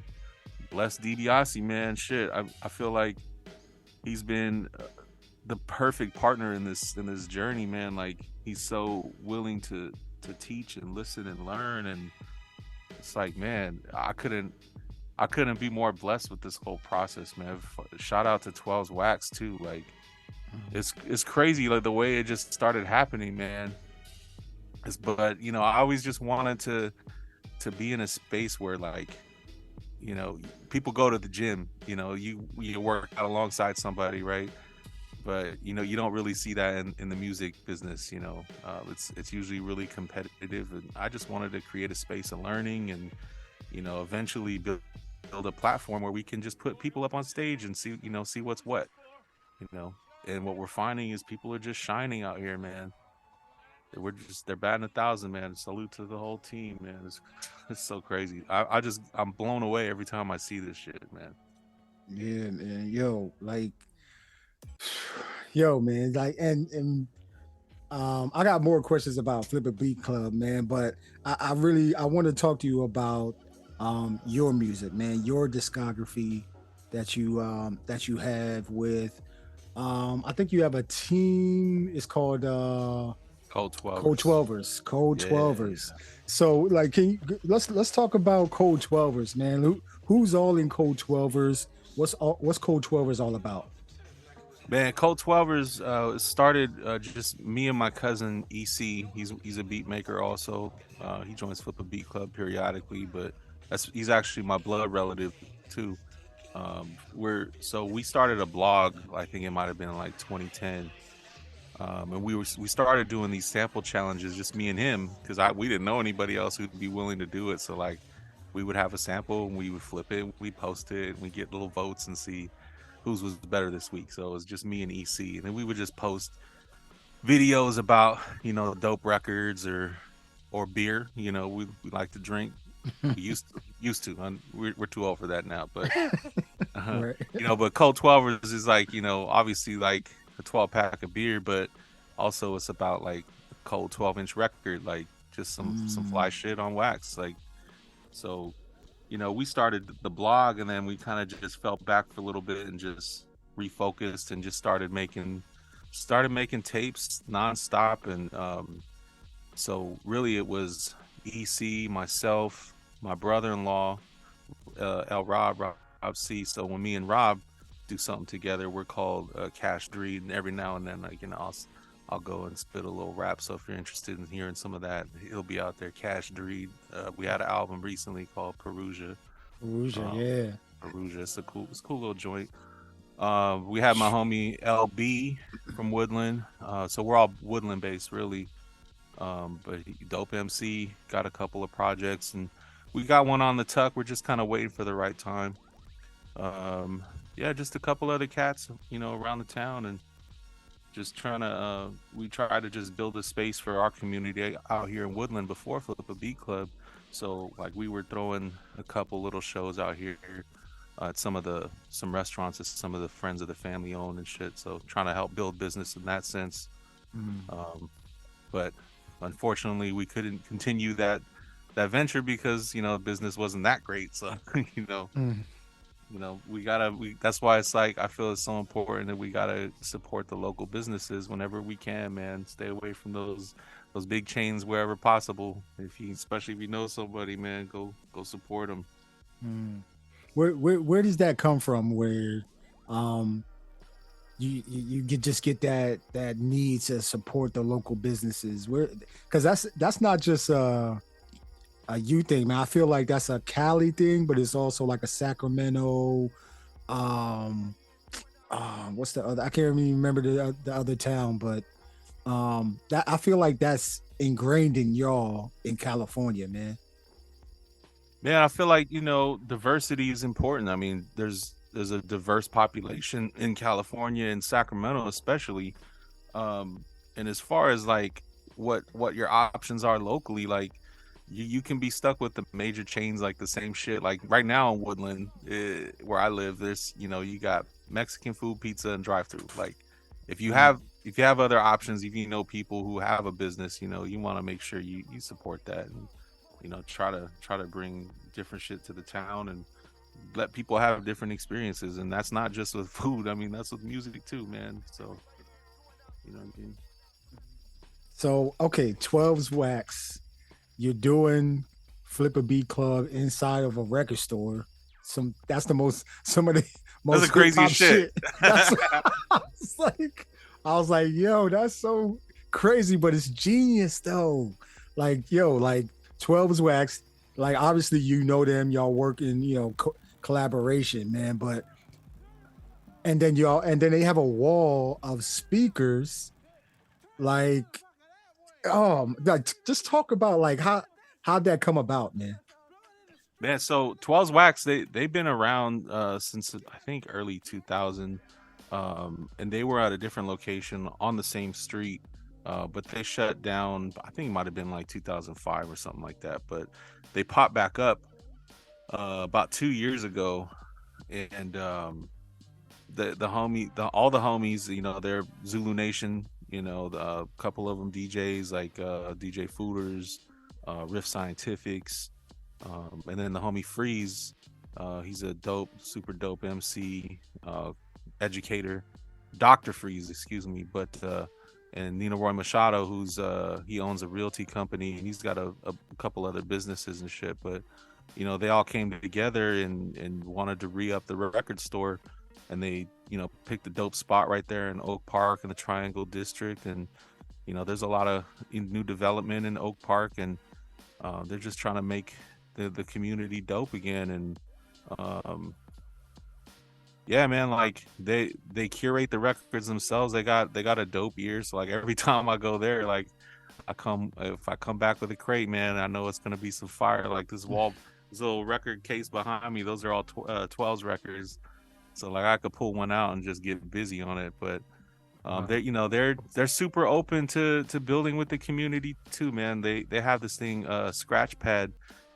Speaker 6: bless DiBiase, man. Shit, I feel like he's been the perfect partner in this journey, man. Like he's so willing to teach and listen and learn, and it's like, man, I couldn't be more blessed with this whole process, man. Shout out to 12's Wax too. Like it's crazy, like the way it just started happening, man. But you know, I always just wanted to be in a space where, like, you know, people go to the gym, you know, you work out alongside somebody, right? But you know, you don't really see that in the music business. You know, it's usually really competitive, and I just wanted to create a space of learning, and you know, eventually build a platform where we can just put people up on stage and see what's what, you know. And what we're finding is people are just shining out here, man. They're batting 1,000, man. Salute to the whole team, man. It's so crazy. I'm blown away every time I see this shit, man.
Speaker 5: Yeah, man. Yo, man. Like, and I got more questions about Flipabeatclub, man. But I want to talk to you about your music, man. Your discography that you have with. I think you have a team. It's called
Speaker 6: Cold 12ers.
Speaker 5: Cold 12ers. So, like, let's talk about Cold 12ers, man. Who's all in Cold 12ers? What's Cold 12ers all about?
Speaker 6: Man, Cold 12ers started just me and my cousin EC. He's a beat maker also. He joins Flipabeatclub periodically, but he's actually my blood relative too. We started a blog. I think it might have been like 2010. And we started doing these sample challenges, just me and him, because we didn't know anybody else who'd be willing to do it. So like, we would have a sample and we would flip it, we post it, and we get little votes and see whose was better this week. So it was just me and EC, and then we would just post videos about, you know, dope records or beer. You know, we like to drink. We used to. We're too old for that now, but
Speaker 5: Right.
Speaker 6: you know, but Cold 12ers is like, you know, obviously like a 12 pack of beer, but also it's about like a cold 12-inch record, like just some fly shit on wax, like. So, you know, we started the blog, and then we kind of just fell back for a little bit and just refocused and just started making tapes nonstop. And so really it was EC, myself, my brother-in-law, Rob C. So when me and Rob do something together, we're called Cash Dreed, and every now and then, like, you know, I'll go and spit a little rap. So if you're interested in hearing some of that, he'll be out there. Cash Dreed. We had an album recently called Perusia.
Speaker 5: Yeah.
Speaker 6: Perusia. It's a cool little joint. We had my homie LB from Woodland. So we're all Woodland based, really. But dope MC, got a couple of projects, and we got one on the tuck. We're just kind of waiting for the right time. Yeah, just a couple other cats, you know, around the town, and just trying to we try to just build a space for our community out here in Woodland before Flipabeatclub. So like, we were throwing a couple little shows out here at some restaurants that some of the friends of the family own and shit. So trying to help build business in that sense. But unfortunately we couldn't continue that venture because, you know, business wasn't that great. So you know, that's why it's like, I feel it's so important that we gotta support the local businesses whenever we can, man. Stay away from those big chains wherever possible. Especially if you know somebody, man, go support them.
Speaker 5: Where does that come from? Where you just get that need to support the local businesses? Because that's not just a you thing, man. I feel like that's a Cali thing, but it's also like a Sacramento. What's the other? I can't even remember the other town, but that, I feel like that's ingrained in y'all in California, man.
Speaker 6: Man, I feel like, you know, diversity is important. I mean, there's a diverse population in California and Sacramento especially. And as far as like what your options are locally, like, you can be stuck with the major chains, like the same shit. Like right now in Woodland, where I live, there's, you know, you got Mexican food, pizza, and drive-through. Like, if you have other options, if you know people who have a business, you know, you want to make sure you support that, and, you know, try to bring different shit to the town and let people have different experiences. And that's not just with food. I mean, that's with music too, man. So, you know what I mean?
Speaker 5: So, okay, 12's Wax. You're doing Flipabeatclub inside of a record store. That's the most
Speaker 6: That's a crazy shit.
Speaker 5: I was like, yo, that's so crazy, but it's genius though. Like, yo, like 12's Wax, like obviously you know them, y'all work in, you know, collaboration, man. But and then they have a wall of speakers, like. Just talk about like how'd that come about, man.
Speaker 6: So 12's Wax, they've been around since I think early 2000, and they were at a different location on the same street, but they shut down. I think it might have been like 2005 or something like that. But they popped back up about 2 years ago, and all the homies, you know, they're Zulu Nation. You know, a couple of them DJs like DJ Fooders, Riff Scientifics, and then the homie Freeze. He's a super dope MC, educator, Dr. Freeze, excuse me. But and Nino Roy Machado, who's he owns a realty company, and he's got a couple other businesses and shit. But, you know, they all came together and wanted to re-up the record store. And they, you know, picked a dope spot right there in Oak Park in the Triangle District. And, you know, there's a lot of new development in Oak Park, and they're just trying to make the community dope again. And yeah, man, like they curate the records themselves. They got a dope ear. So like every time I go there, like if I come back with a crate, man, I know it's gonna be some fire. Like this little record case behind me, those are all 12s records. So like I could pull one out and just get busy on it. But they're super open to building with the community too, man. They have this thing, Scratchpad,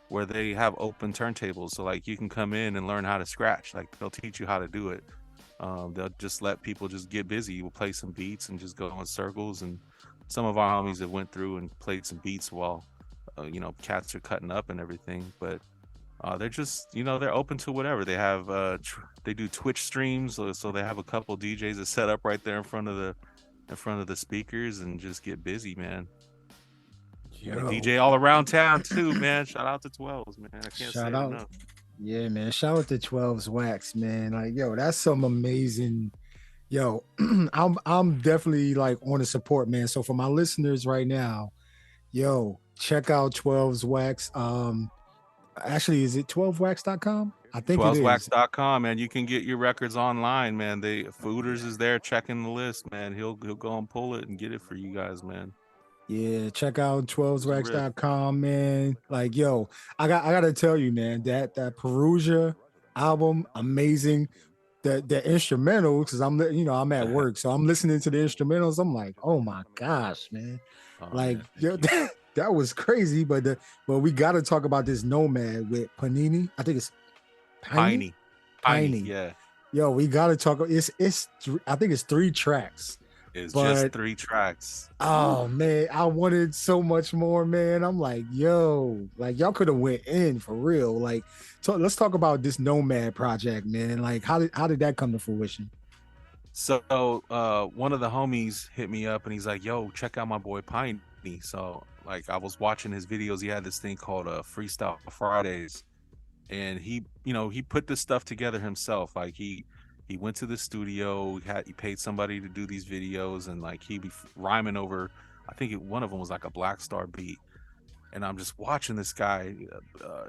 Speaker 6: where they have open turntables. So like you can come in and learn how to scratch. Like they'll teach you how to do it. They'll just let people just get busy. We'll play some beats and just go in circles. And some of our homies have went through and played some beats while cats are cutting up and everything. But they're just they're open to whatever. They have they do Twitch streams, so they have a couple DJs that set up right there in front of the speakers and just get busy, man. DJ all around town too, man. Shout out to 12s, man. I can't say it enough.
Speaker 5: Yeah, man. Shout out to 12's Wax, man. Like, yo, that's some amazing. Yo, I'm definitely like on the support, man. So for my listeners right now, yo, check out 12's Wax. Actually, is it 12wax.com? I think
Speaker 6: 12wax.com, and you can get your records online, man. Fooders is there checking the list, man. He'll go and pull it and get it for you guys, man.
Speaker 5: Yeah, check out 12wax.com, man. Like, yo, I gotta tell you, man, that Perusia album, amazing. The instrumentals, because I'm at work, so I'm listening to the instrumentals. I'm like, oh my gosh, man. Yo, that was crazy. But we gotta talk about this Nomad with Panini. I think it's Piney.
Speaker 6: Yeah.
Speaker 5: Yo, we gotta talk. I think it's 3 tracks.
Speaker 6: It's just 3 tracks.
Speaker 5: Oh man, I wanted so much more, man. I'm like, yo, like y'all could have went in for real. Like, so let's talk about this Nomad project, man. Like, how did that come to fruition?
Speaker 6: So one of the homies hit me up and he's like, yo, check out my boy Piney. So like I was watching his videos. He had this thing called Freestyle Fridays, and he put this stuff together himself. Like he went to the studio, he paid somebody to do these videos, and like he'd be rhyming over, I think one of them was like a Black Star beat. And I'm just watching this guy,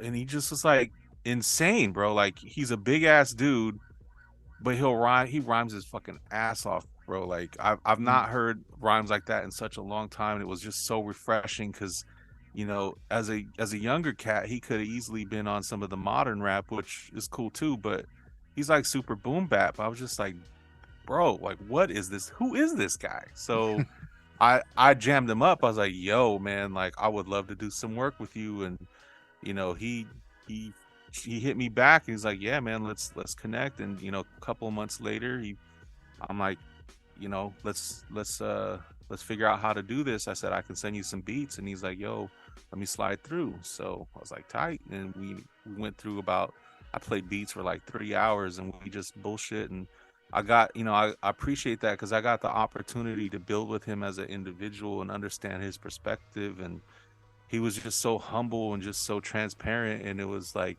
Speaker 6: and he just was like insane, bro. Like he's a big ass dude, but he rhymes his fucking ass off, bro. Like I've not heard rhymes like that in such a long time, and it was just so refreshing because, as a younger cat, he could have easily been on some of the modern rap, which is cool too, but he's like super boom bap. I was just like, bro, like what is this? Who is this guy? So I jammed him up. I was like, yo, man, like I would love to do some work with you. And he hit me back. He's like, yeah, man, let's connect. And a couple of months later, I'm like, let's figure out how to do this. I said I can send you some beats, and he's like, yo, let me slide through. So I was like, tight. And we went through I played beats for like 3 hours, and we just bullshit. And I got, I appreciate that because I got the opportunity to build with him as an individual and understand his perspective. And he was just so humble and just so transparent. And it was like,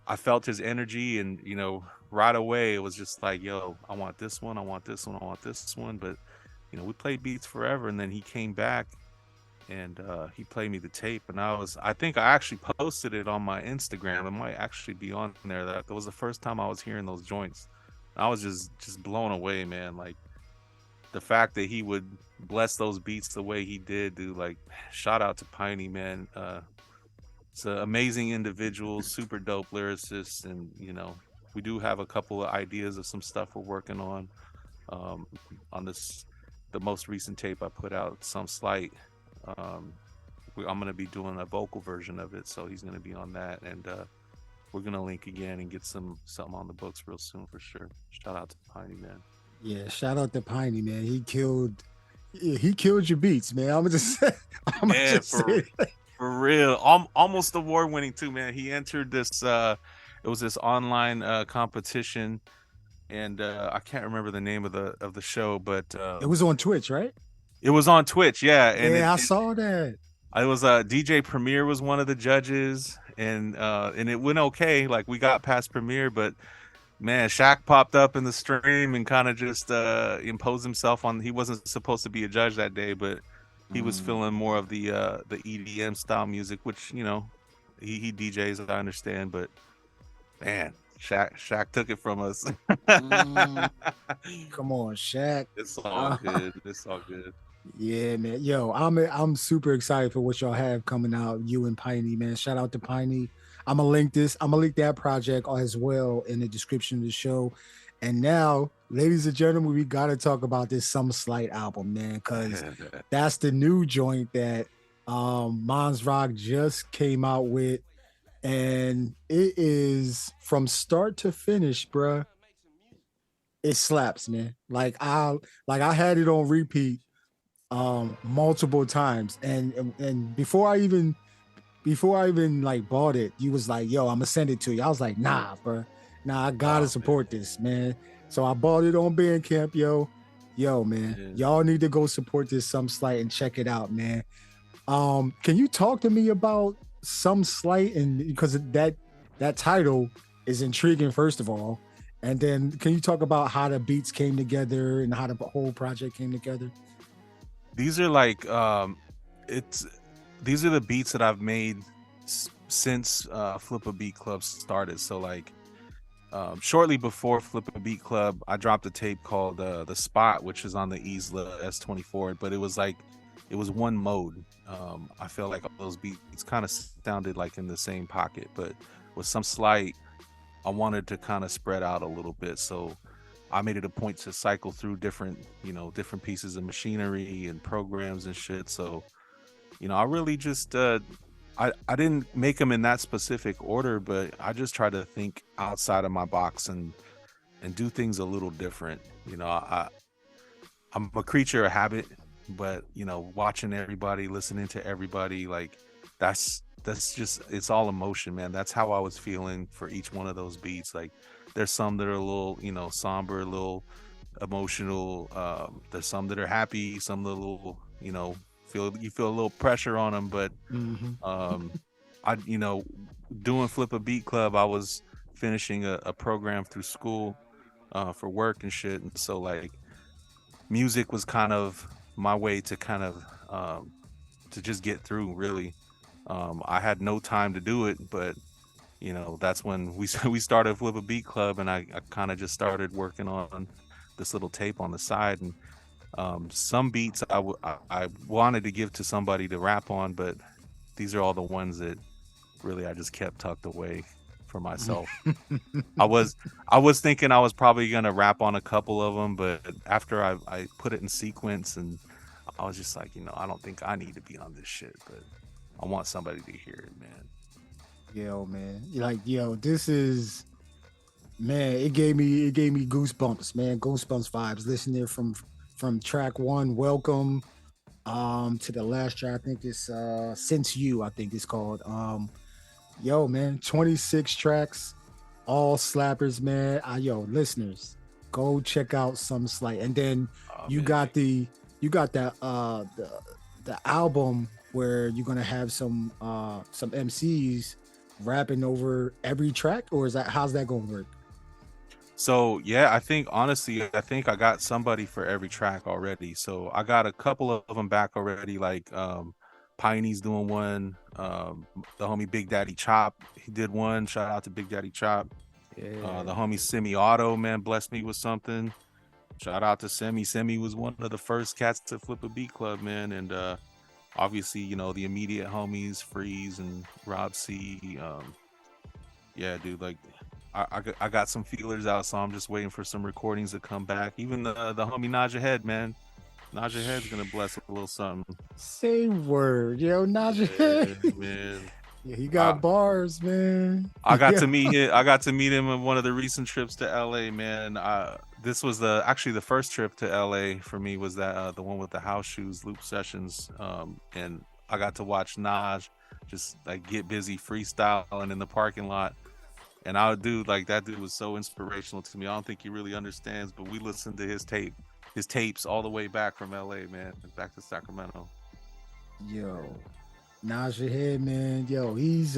Speaker 6: I felt his energy, and, right away it was just like, yo, I want this one. I want this one. I want this one. But, we played beats forever. And then he came back and he played me the tape, and I think I actually posted it on my Instagram. It might actually be on there. That was the first time I was hearing those joints. I was just blown away, man. Like the fact that he would bless those beats the way he did, dude. Like, shout out to Piney, man. It's an amazing individual, super dope lyricist, and we do have a couple of ideas of some stuff we're working on the most recent tape I put out, Some Slight. I'm going to be doing a vocal version of it, so he's going to be on that, and we're going to link again and get something on the books real soon for sure. Shout out to Piney, man.
Speaker 5: Yeah, shout out to Piney, man. He killed your beats, man. I'm just say
Speaker 6: for real. Almost award winning too, man. He entered this it was this online competition, and I can't remember the name of the show, but
Speaker 5: it was on Twitch, right?
Speaker 6: It was on Twitch, yeah. And
Speaker 5: I saw that.
Speaker 6: It was DJ Premier was one of the judges, and it went okay. Like we got past Premier, but man, Shaq popped up in the stream and kind of just imposed himself on. He wasn't supposed to be a judge that day, but he was feeling more of the EDM style music, which he DJs, I understand. But man, Shaq took it from us.
Speaker 5: Mm, come on, Shaq.
Speaker 6: It's all good. It's all good.
Speaker 5: Yeah, man. Yo, I'm super excited for what y'all have coming out. You and Piney, man. Shout out to Piney. I'm gonna link that project as well in the description of the show. And now, ladies and gentlemen, we gotta talk about this Some Slight album, man, because that's the new joint that Mons Rock just came out with, and it is from start to finish, bruh. It slaps, man. Like I had it on repeat multiple times, and before I even like bought it, you was like, yo, I'm gonna send it to you. I was like, nah, bro, I gotta support this, man. So I bought it on Bandcamp. Yo, man, y'all need to go support this Some Slight and check it out, man. Can you talk to me about Some Slight, and because that title is intriguing, first of all, and then can you talk about how the beats came together and how the whole project came together?
Speaker 6: These are like these are the beats that I've made since Flipabeatclub started. So like shortly before Flipabeatclub, I dropped a tape called The Spot, which is on the Isla S24, but it was one mode. I feel like all those beats kind of sounded like in the same pocket, but with Some Slight, I wanted to kind of spread out a little bit. So I made it a point to cycle through different pieces of machinery and programs and shit. So, I really just, I didn't make them in that specific order, but I just try to think outside of my box and do things a little different. I'm a creature of habit, but watching everybody, listening to everybody, like that's just, it's all emotion, man. That's how I was feeling for each one of those beats. Like there's some that are a little, somber, a little emotional. There's some that are happy, some that are a little, you feel a little pressure on them. But I doing Flipabeatclub, I was finishing a program through school for work and shit, and so like music was kind of my way to kind of to just get through, really. I had no time to do it, but that's when we started Flipabeatclub, and I kind of just started working on this little tape on the side. And some beats I wanted to give to somebody to rap on, but these are all the ones that really I just kept tucked away for myself. I was thinking I was probably gonna rap on a couple of them, but after I put it in sequence, and I was just like, I don't think I need to be on this shit, but I want somebody to hear it, man.
Speaker 5: Yo, man, this is, man, it gave me goosebumps, man, goosebumps vibes. Listening from track one, Welcome, to the last track, I think it's Since You, I think it's called. Yo, man, 26 tracks, all slappers, man. Listeners, go check out Some Slight, and then you got the album where you're gonna have some MCs rapping over every track, or how's that gonna work?
Speaker 6: So yeah, I think I got somebody for every track already. So I got a couple of them back already, like Piney's doing one, the homie Big Daddy Chop, he did one. Shout out to Big Daddy Chop. Yeah. The homie Semi Auto, man, blessed me with something. Shout out to Semi was one of the first cats to Flipabeatclub, man. And obviously, the immediate homies, Freeze and Rob C. Yeah, dude, like I got some feelers out, so I'm just waiting for some recordings to come back. Even the homie Naja Head, man. Naja Head's gonna bless a little something.
Speaker 5: Say word, yo, Naja Head, man. Yeah, he got bars, man.
Speaker 6: I got to meet him on one of the recent trips to LA, man. This was actually the first trip to LA for me, was that the one with the house shoes loop sessions, and I got to watch Naj just like get busy freestyling in the parking lot. And that dude was so inspirational to me. I don't think he really understands, but we listened to his tapes all the way back from LA, man, back to Sacramento.
Speaker 5: Yo, Naja Head, man. Yo, he's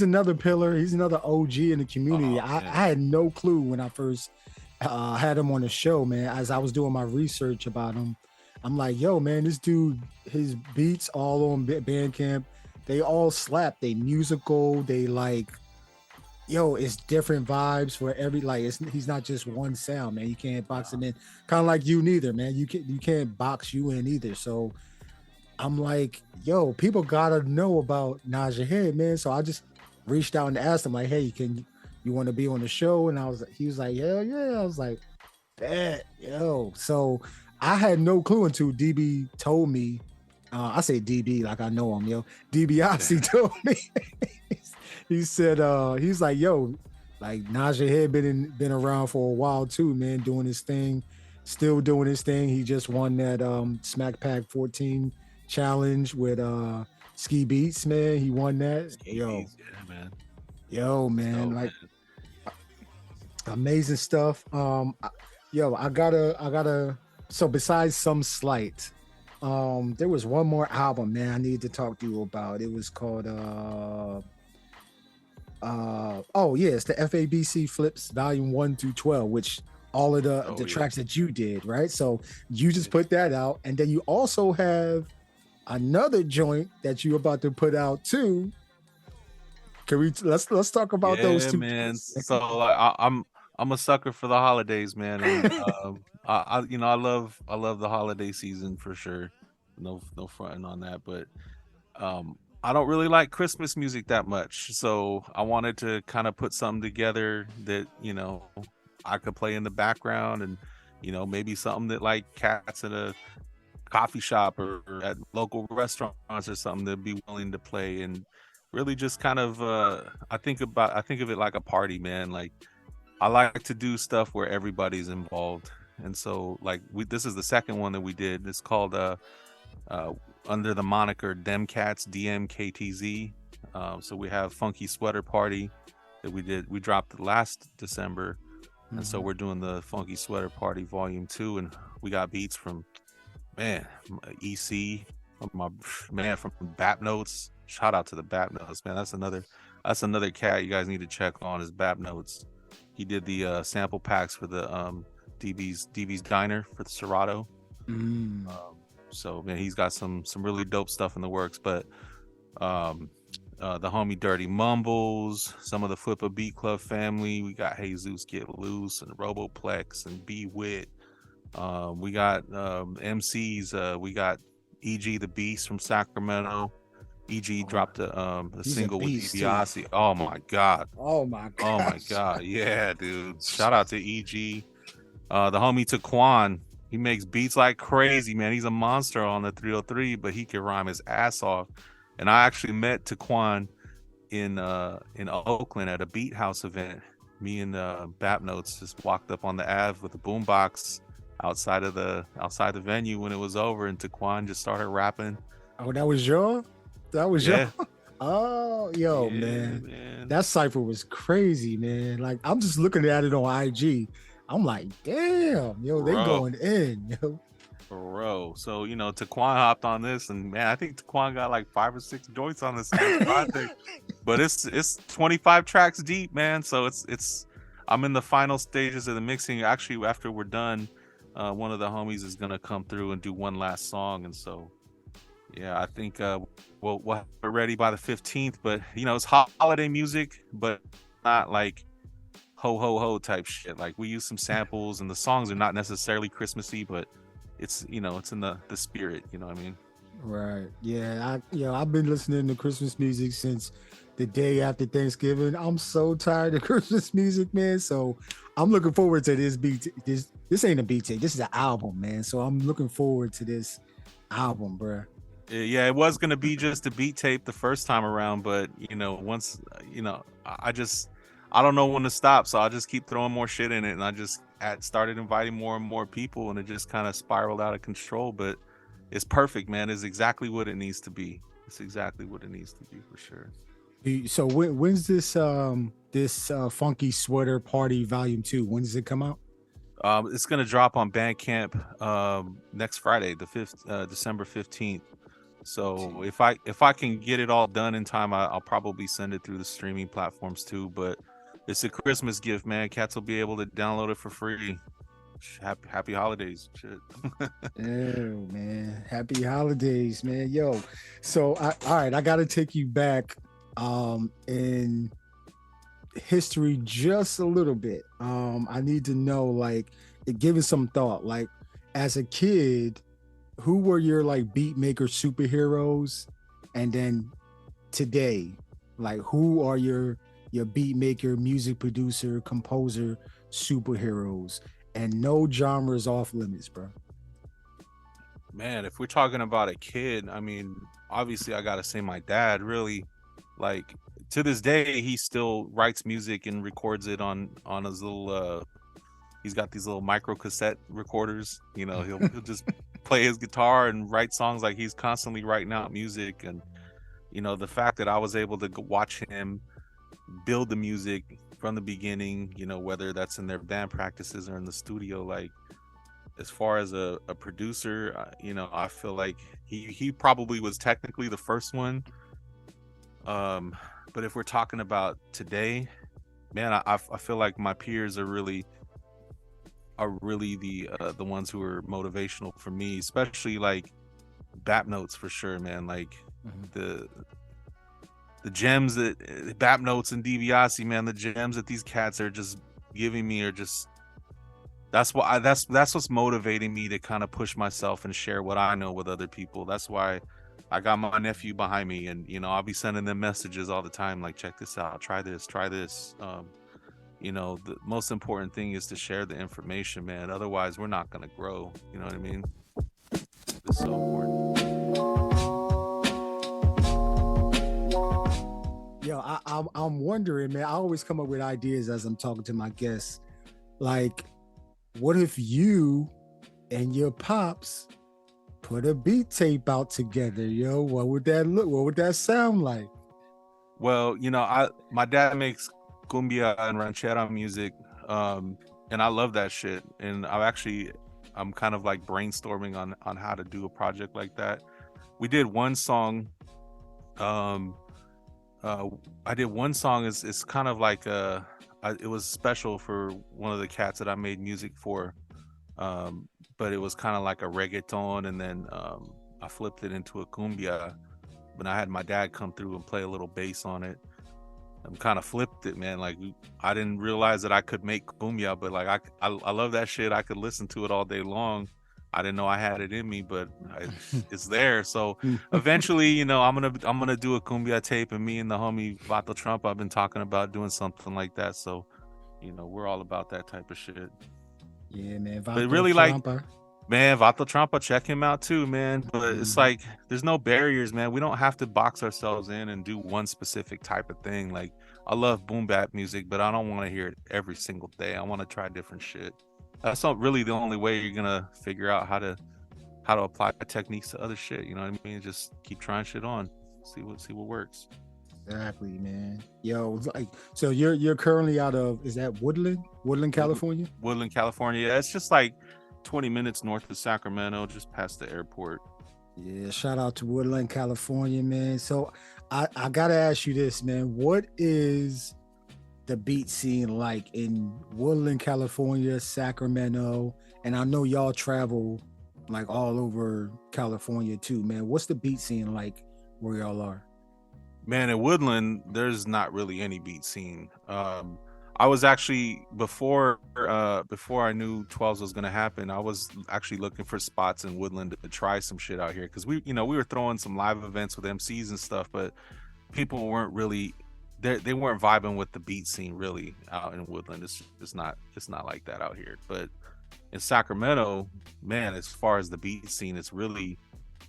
Speaker 5: another pillar. He's another OG in the community. I had no clue when I first had him on the show, man. As I was doing my research about him, I'm like, yo, man, this dude, his beats all on Bandcamp, they all slap. They musical. They like, yo, it's different vibes for every like. He's not just one sound, man. You can't box him in. Kind of like you neither, man. You can't box you in either. So I'm like, yo, people gotta know about Naja Head, man. So I just reached out and asked him, like, hey, can you want to be on the show? And he was like, hell yeah. I was like, bet, yo. So I had no clue until DB told me. I say DB like I know him, yo. DB obviously told me. He said, he's like, yo, like Naja Head been around for a while too, man, doing his thing, still doing his thing. He just won that Smack Pack 14 challenge with Ski Beats, man. He won that.
Speaker 6: Yeah, man.
Speaker 5: Yo, man, like amazing stuff. Yo, I gotta. So besides Some Slight, there was one more album, man, I needed to talk to you about. It was called it's the FABC Flips Volume 1 through 12, which all of the tracks that you did, right? So you just put that out, and then you also have another joint that you're about to put out too. Can we let's talk about those two,
Speaker 6: man? So I'm a sucker for the holidays, man. And, I love the holiday season for sure. No fronting on that, but I don't really like Christmas music that much. So I wanted to kind of put something together that, I could play in the background, and, maybe something that like cats in a coffee shop or at local restaurants or something that'd be willing to play, and really just kind of I think of it like a party, man. Like I like to do stuff where everybody's involved. And so like this is the second one that we did. It's called under the moniker DMKTZ. So we have Funky Sweater Party that we dropped last December. And so we're doing the Funky Sweater Party Volume 2, and we got beats from EC, from Bap Notes. Shout out to the Bap Notes, man. That's another cat you guys need to check on, is Bap Notes. He did the sample packs for the DB's Diner for the Serato. So man, he's got some really dope stuff in the works. But the homie Dirty Mumbles, some of the Flipabeatclub family. We got Jesus Get Loose and Roboplex and B Wit. We got MCs. We got EG the Beast from Sacramento. EG dropped a single with DiBiase. Oh my god. Yeah, dude. Shout out to EG. The homie Taquan. He makes beats like crazy, man. He's a monster on the 303, but he can rhyme his ass off. And I actually met Taquan in Oakland at a Beat House event. Me and Bap Notes just walked up on the Ave with a boombox outside the venue when it was over, and Taquan just started rapping.
Speaker 5: Oh, that was your? Oh, yo, yeah, man. That cypher was crazy, man. Like, I'm just looking at it on IG. I'm like, damn, yo, they going in, yo.
Speaker 6: Bro, so Taquan hopped on this, and man, I think Taquan got like 5 or 6 joints on this project. But it's 25 tracks deep, man. So it's I'm in the final stages of the mixing. Actually, after we're done, one of the homies is gonna come through and do one last song, and so yeah, I think we'll have it ready by the 15th. But it's holiday music, but not like ho ho ho type shit. Like, we use some samples, and the songs are not necessarily Christmassy, but it's it's in the spirit, you know what I mean?
Speaker 5: Right. Yeah. I've been listening to Christmas music since the day after Thanksgiving. I'm so tired of Christmas music, man. So I'm looking forward to this beat. This ain't a beat tape. This is an album, man. So I'm looking forward to this album, bro.
Speaker 6: Yeah, it was gonna be just a beat tape the first time around, but once I don't know when to stop, so I'll just keep throwing more shit in it, and I just started inviting more and more people, and it just kind of spiraled out of control. But it's perfect, man. It's exactly what it needs to be. It's exactly what it needs to be, for sure.
Speaker 5: So when's this Funky Sweater Party Volume 2? When does it come out?
Speaker 6: It's gonna drop on Bandcamp next Friday, the 5th, December 15th. So if I can get it all done in time, I'll probably send it through the streaming platforms too. But it's a Christmas gift, man. Cats will be able to download it for free. Happy holidays, shit.
Speaker 5: Oh man, happy holidays, man. Yo, so all right, I gotta take you back. And history just a little bit. I need to know, like, give it some thought. Like, as a kid, who were your like beat maker superheroes, and then today, like, who are your beat maker, music producer, composer superheroes? And no genres off limits, bro.
Speaker 6: Man, if we're talking about a kid, I mean, obviously I gotta say my dad. Really, like, to this day he still writes music and records it on his little he's got these little micro cassette recorders. You know, he'll just play his guitar and write songs. Like, he's constantly writing out music. And you know, the fact that I was able to watch him build the music from the beginning, you know, whether that's in their band practices or in the studio, like, as far as a producer, you know, I feel like he probably was technically the first one. But if we're talking about today, man, I feel like my peers are really the ones who are motivational for me, especially like BAP Notes for sure, man. Like, the gems that BAP Notes and DiBiase, man, the gems that these cats are just giving me are just, that's what's motivating me to kind of push myself and share what I know with other people. That's why I got my nephew behind me, and you know, I'll be sending them messages all the time, like, check this out, try this. You know, the most important thing is to share the information, man. Otherwise, we're not gonna grow. You know what I mean? It's so important.
Speaker 5: Yo, I'm wondering, man. I always come up with ideas as I'm talking to my guests. Like, what if you and your pops put a beat tape out together, yo? What would that look? What would that sound like?
Speaker 6: Well, you know, my dad makes cumbia and ranchera music, and I love that shit. And I'm kind of like brainstorming on how to do a project like that. We did one song. I did one song. It's kind of like it was special for one of the cats that I made music for, but it was kind of like a reggaeton, and then I flipped it into a cumbia. When I had my dad come through and play a little bass on it, I kind of flipped it, man. Like, I didn't realize that I could make cumbia, but like I love that shit. I could listen to it all day long. I didn't know I had it in me, but it's there. So eventually, you know, I'm gonna do a cumbia tape, and me and the homie Vato Trump, I've been talking about doing something like that. So, you know, we're all about that type of shit.
Speaker 5: Yeah, man.
Speaker 6: Vato but really, Trumpa. Like, man, Vato Trumpa, check him out too, man. But it's like, there's no barriers, man. We don't have to box ourselves in and do one specific type of thing. Like, I love boom bap music, but I don't want to hear it every single day. I want to try different shit. That's not really the only way you're gonna figure out how to apply techniques to other shit. You know what I mean? Just keep trying shit on, see what works.
Speaker 5: Exactly, man. Yo, like, so you're currently out of, is that Woodland, California?
Speaker 6: Woodland, California. Yeah, it's just like 20 minutes north of Sacramento, just past the airport.
Speaker 5: Yeah, shout out to Woodland, California, man. So I gotta ask you this, man. What is the beat scene like in Woodland, California, Sacramento? And I know y'all travel like all over California too, man. What's the beat scene like where y'all are?
Speaker 6: Man, in Woodland, there's not really any beat scene. I was actually, before I knew 12s was gonna happen, I was actually looking for spots in Woodland to try some shit out here, because we were throwing some live events with MCs and stuff, but people weren't really, they weren't vibing with the beat scene really out in Woodland. It's not like that out here. But in Sacramento, man, as far as the beat scene, it's really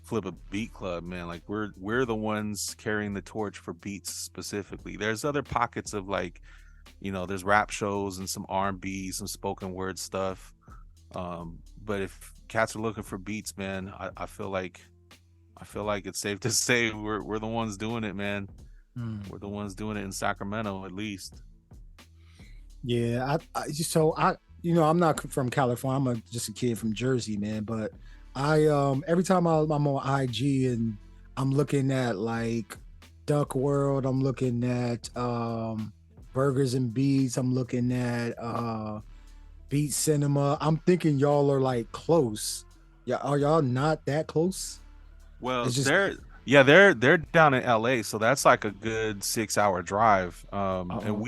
Speaker 6: Flipabeatclub, man. Like, we're the ones carrying the torch for beats specifically. There's other pockets of, like, you know, there's rap shows and some R&B, some spoken word stuff. But if cats are looking for beats, man, I feel like it's safe to say we're the ones doing it, man. We're the ones doing it in Sacramento, at least.
Speaker 5: Yeah, I'm not from California. I'm just a kid from Jersey, man. But I every time I'm on IG and I'm looking at like Duck World, I'm looking at Burgers and Beats, I'm looking at Beat Cinema. I'm thinking y'all are like close. Yeah, are y'all not that close?
Speaker 6: Well, they're down in LA, so that's like a good 6-hour drive. And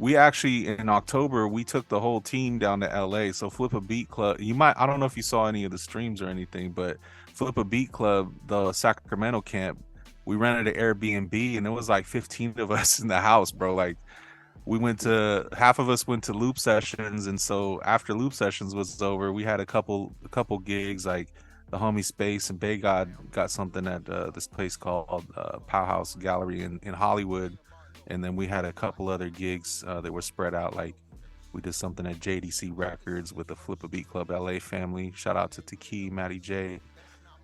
Speaker 6: we actually in October we took the whole team down to LA. So Flip a Beat Club, I don't know if you saw any of the streams or anything, but Flip a Beat Club, the Sacramento camp, we rented an Airbnb and it was like 15 of us in the house, bro. Like half of us went to loop sessions, and so after loop sessions was over, we had a couple gigs. Like the homie Space and Bay God got something at this place called Powhouse Gallery in Hollywood, and then we had a couple other gigs that were spread out. Like we did something at JDC Records with the Flip a Beat Club LA family. Shout out to Taki, Matty J.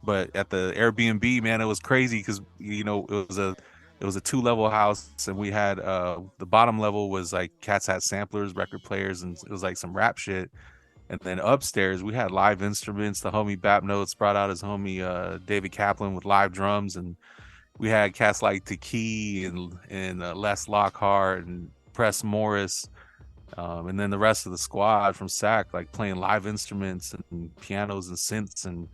Speaker 6: But at the Airbnb, man, it was crazy because it was a 2-level house, and we had the bottom level was like cats had samplers, record players, and it was like some rap shit. And then upstairs we had live instruments. The homie Bap Notes brought out his homie David Kaplan with live drums, and we had cats like Taki and Les Lockhart and Press Morris, and then the rest of the squad from SAC like playing live instruments and pianos and synths, and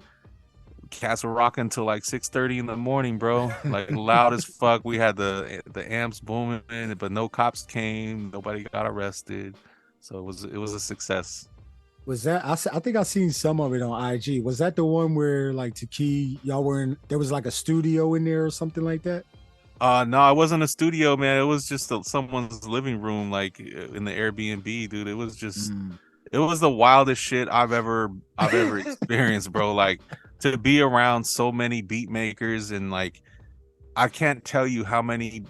Speaker 6: cats were rocking till like 6:30 in the morning, bro. Like loud as fuck. We had the amps booming, but no cops came. Nobody got arrested, so it was a success.
Speaker 5: Was that I think I seen some of it on IG. Was that the one where like Taki, y'all were in? There was like a studio in there or something like that.
Speaker 6: No, it wasn't a studio, man. It was just someone's living room, like in the Airbnb, dude. It was just it was the wildest shit I've ever experienced, bro. Like to be around so many beat makers, and like I can't tell you how many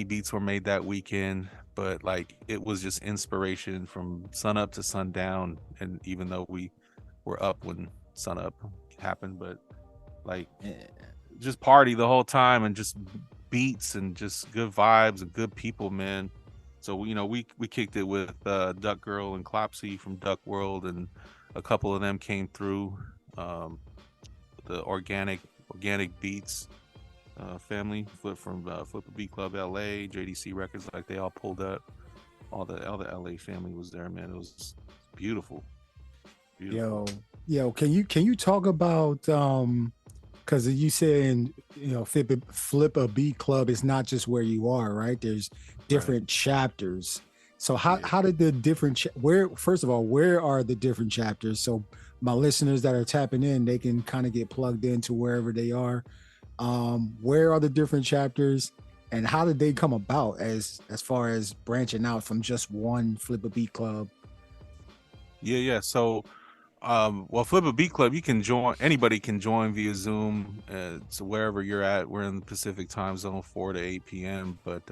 Speaker 6: beats were made that weekend, but like it was just inspiration from sun up to sundown. And even though we were up when sun up happened, but like just party the whole time and just beats and just good vibes and good people, man. So we kicked it with Duck Girl and Clopsy from Duck World, and a couple of them came through. The organic beats family from Flip a Beat Club LA, JDC Records, like they all pulled up. All the LA family was there, man. It was beautiful. Yo,
Speaker 5: can you talk about because you saying Flip a Beat Club is not just where you are, right? There's different chapters. So how did the different first of all, where are the different chapters? So my listeners that are tapping in, they can kind of get plugged into wherever they are. Where are the different chapters, and how did they come about as far as branching out from just one Flip a Beat Club?
Speaker 6: Yeah. So, well, Flip a Beat Club, anybody can join via Zoom. So wherever you're at, we're in the Pacific time zone, 4 to 8 p.m. But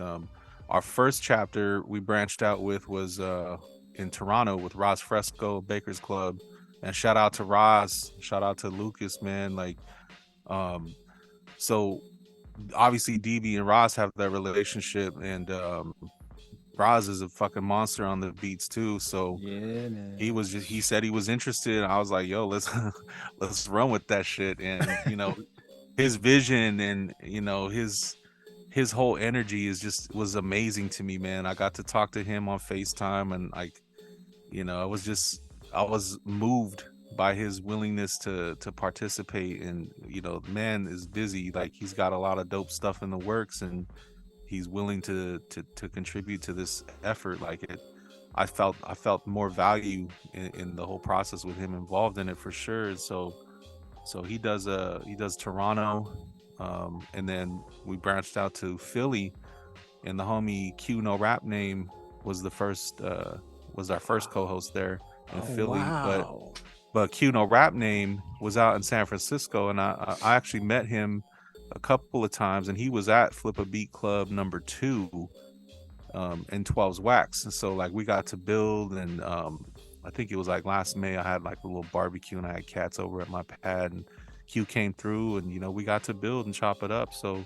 Speaker 6: our first chapter we branched out with was in Toronto with Roz Fresco Baker's Club. And shout out to Roz, shout out to Lucas, man. Like, so obviously DB and Roz have that relationship, and Roz is a fucking monster on the beats too. So yeah, man. He said he was interested. I was like, yo, let's run with that shit. And his vision and his whole energy was amazing to me, man. I got to talk to him on FaceTime, and like, I was moved by his willingness to participate. And the man is busy, like he's got a lot of dope stuff in the works, and he's willing to contribute to this effort. Like I felt more value in the whole process with him involved in it, for sure. So he does Toronto, and then we branched out to Philly, and the homie Q No Rap Name was our first co-host there in Philly. Wow. But Q No Rap Name was out in San Francisco, and I actually met him a couple of times, and he was at Flip a Beat Club number 2 in 12's Wax. And so like we got to build, and I think it was like last May I had like a little barbecue, and I had cats over at my pad, and Q came through, and we got to build and chop it up. So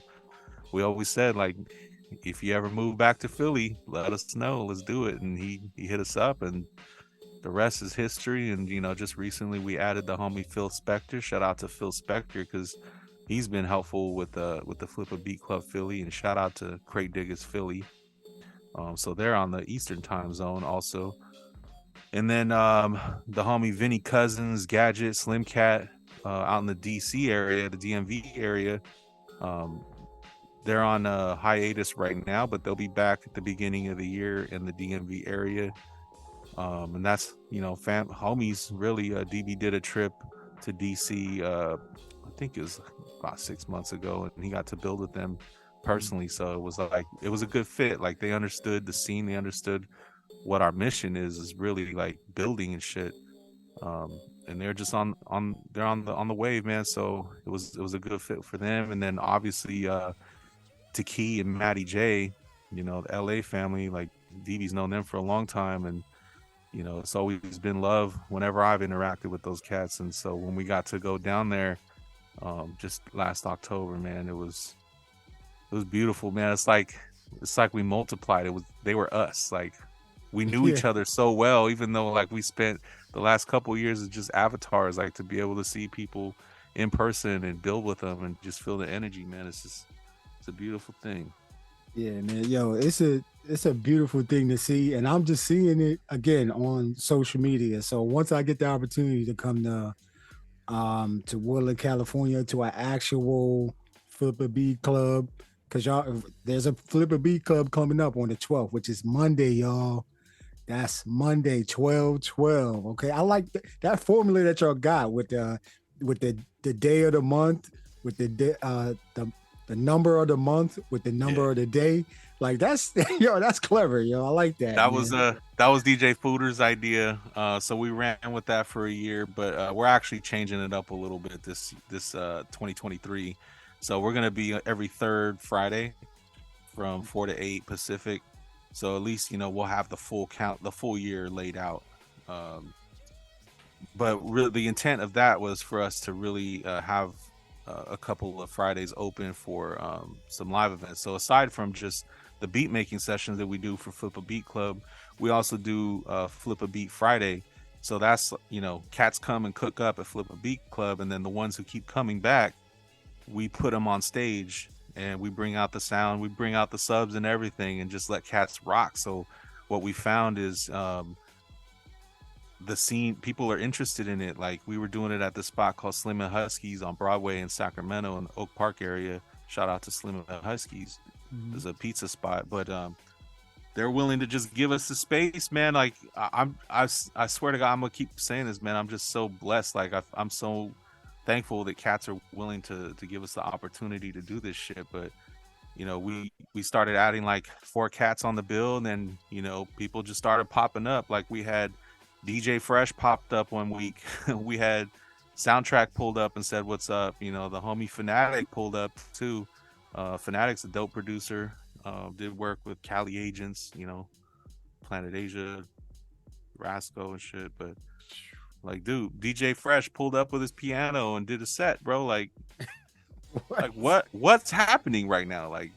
Speaker 6: we always said, like, if you ever move back to Philly, let us know, let's do it. And he hit us up, and the rest is history. And just recently we added the homie Phil Spector. Shout out to Phil Spector, because he's been helpful with the Flip a Beat Club Philly, and shout out to Crate Diggers Philly. So they're on the Eastern time zone also. And then the homie Vinny Cousins, Gadget, Slim Cat, out in the DC area, the DMV area. They're on a hiatus right now, but they'll be back at the beginning of the year in the DMV area. And that's, homies really. DB did a trip to DC, I think it was about 6 months ago, and he got to build with them personally. So it was a good fit. Like, they understood the scene, they understood what our mission is really like building and shit. And they're just they're on the wave, man. So it was a good fit for them. And then obviously Taki and Matty J, the LA family, like DB's known them for a long time, and it's always been love whenever I've interacted with those cats. And so when we got to go down there just last October, man, it was beautiful, man. It's like we multiplied. They were us. Like, we knew each other so well, even though like we spent the last couple of years as just avatars. Like, to be able to see people in person and build with them and just feel the energy, man, it's a beautiful thing.
Speaker 5: Yeah, man. Yo, it's a beautiful thing to see, and I'm just seeing it again on social media. So once I get the opportunity to come to Woodland, California, to an actual Flipabeatclub, because there's a Flipabeatclub coming up on the 12th, which is Monday, y'all. That's Monday, 12/12. Okay, I like that formula that y'all got with the day of the month, with the number of the month, with the number of the day. Like, that's that's clever, yo. I like that.
Speaker 6: That was DJ Fooder's idea. So we ran with that for a year, but we're actually changing it up a little bit this 2023. So we're gonna be every third Friday from 4 to 8 Pacific. So at least we'll have the full count, the full year laid out. But really, the intent of that was for us to really have a couple of Fridays open for some live events. So aside from just the beat making sessions that we do for Flipabeatclub, we also do Flipabeat Friday. So that's cats come and cook up at Flipabeatclub, and then the ones who keep coming back, we put them on stage and we bring out the sound, we bring out the subs and everything, and just let cats rock. So what we found is the scene, people are interested in it. Like, we were doing it at the spot called Slim and Huskies on Broadway in Sacramento, in the Oak Park area. Shout out to Slim and Huskies. There's a pizza spot, but they're willing to just give us the space, man. Like, I swear to God, I'm gonna keep saying this, man. I'm just so blessed. Like, I'm so thankful that cats are willing to give us the opportunity to do this shit. But we started adding like 4 cats on the bill, and then people just started popping up. Like, we had DJ Fresh popped up one week. We had Soundtrack pulled up and said, "What's up?" The homie Fanatic pulled up too. Fanatic's a dope producer. Did work with Cali Agents, Planet Asia, Rasco and shit. But like, dude, DJ Fresh pulled up with his piano and did a set, bro. Like, what's happening right now? Like,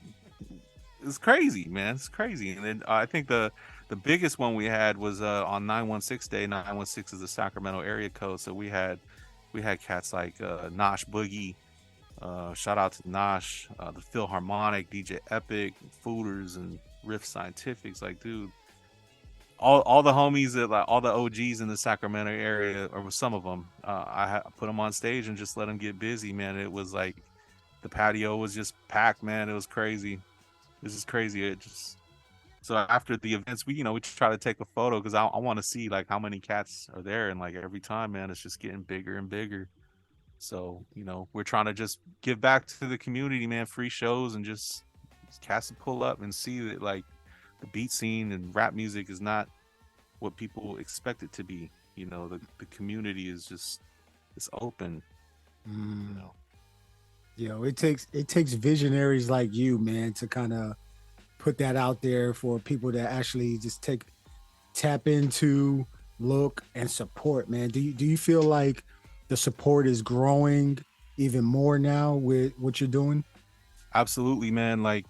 Speaker 6: it's crazy, man. It's crazy. And then I think the biggest one we had was on 916 Day. 916 is the Sacramento area code, so we had cats like Nosh Boogie. Shout out to Nosh, the Philharmonic, DJ Epic, Fooders, and Riff Scientifics. Like, dude, all the homies that, like, all the OGs in the Sacramento area, or some of them, I put them on stage and just let them get busy, man. It was like the patio was just packed, man. It was crazy. This is crazy. So after the events, we try to take a photo, because I want to see like how many cats are there, and like every time, man, it's just getting bigger and bigger. So we're trying to just give back to the community, man. Free shows, and just cats to pull up and see that, like, the beat scene and rap music is not what people expect it to be. The community is just, it's open.
Speaker 5: It takes visionaries like you, man, to kind of put that out there for people to actually just tap into, look, and support, man. Do you feel like the support is growing even more now with what you're doing?
Speaker 6: Absolutely, man. Like,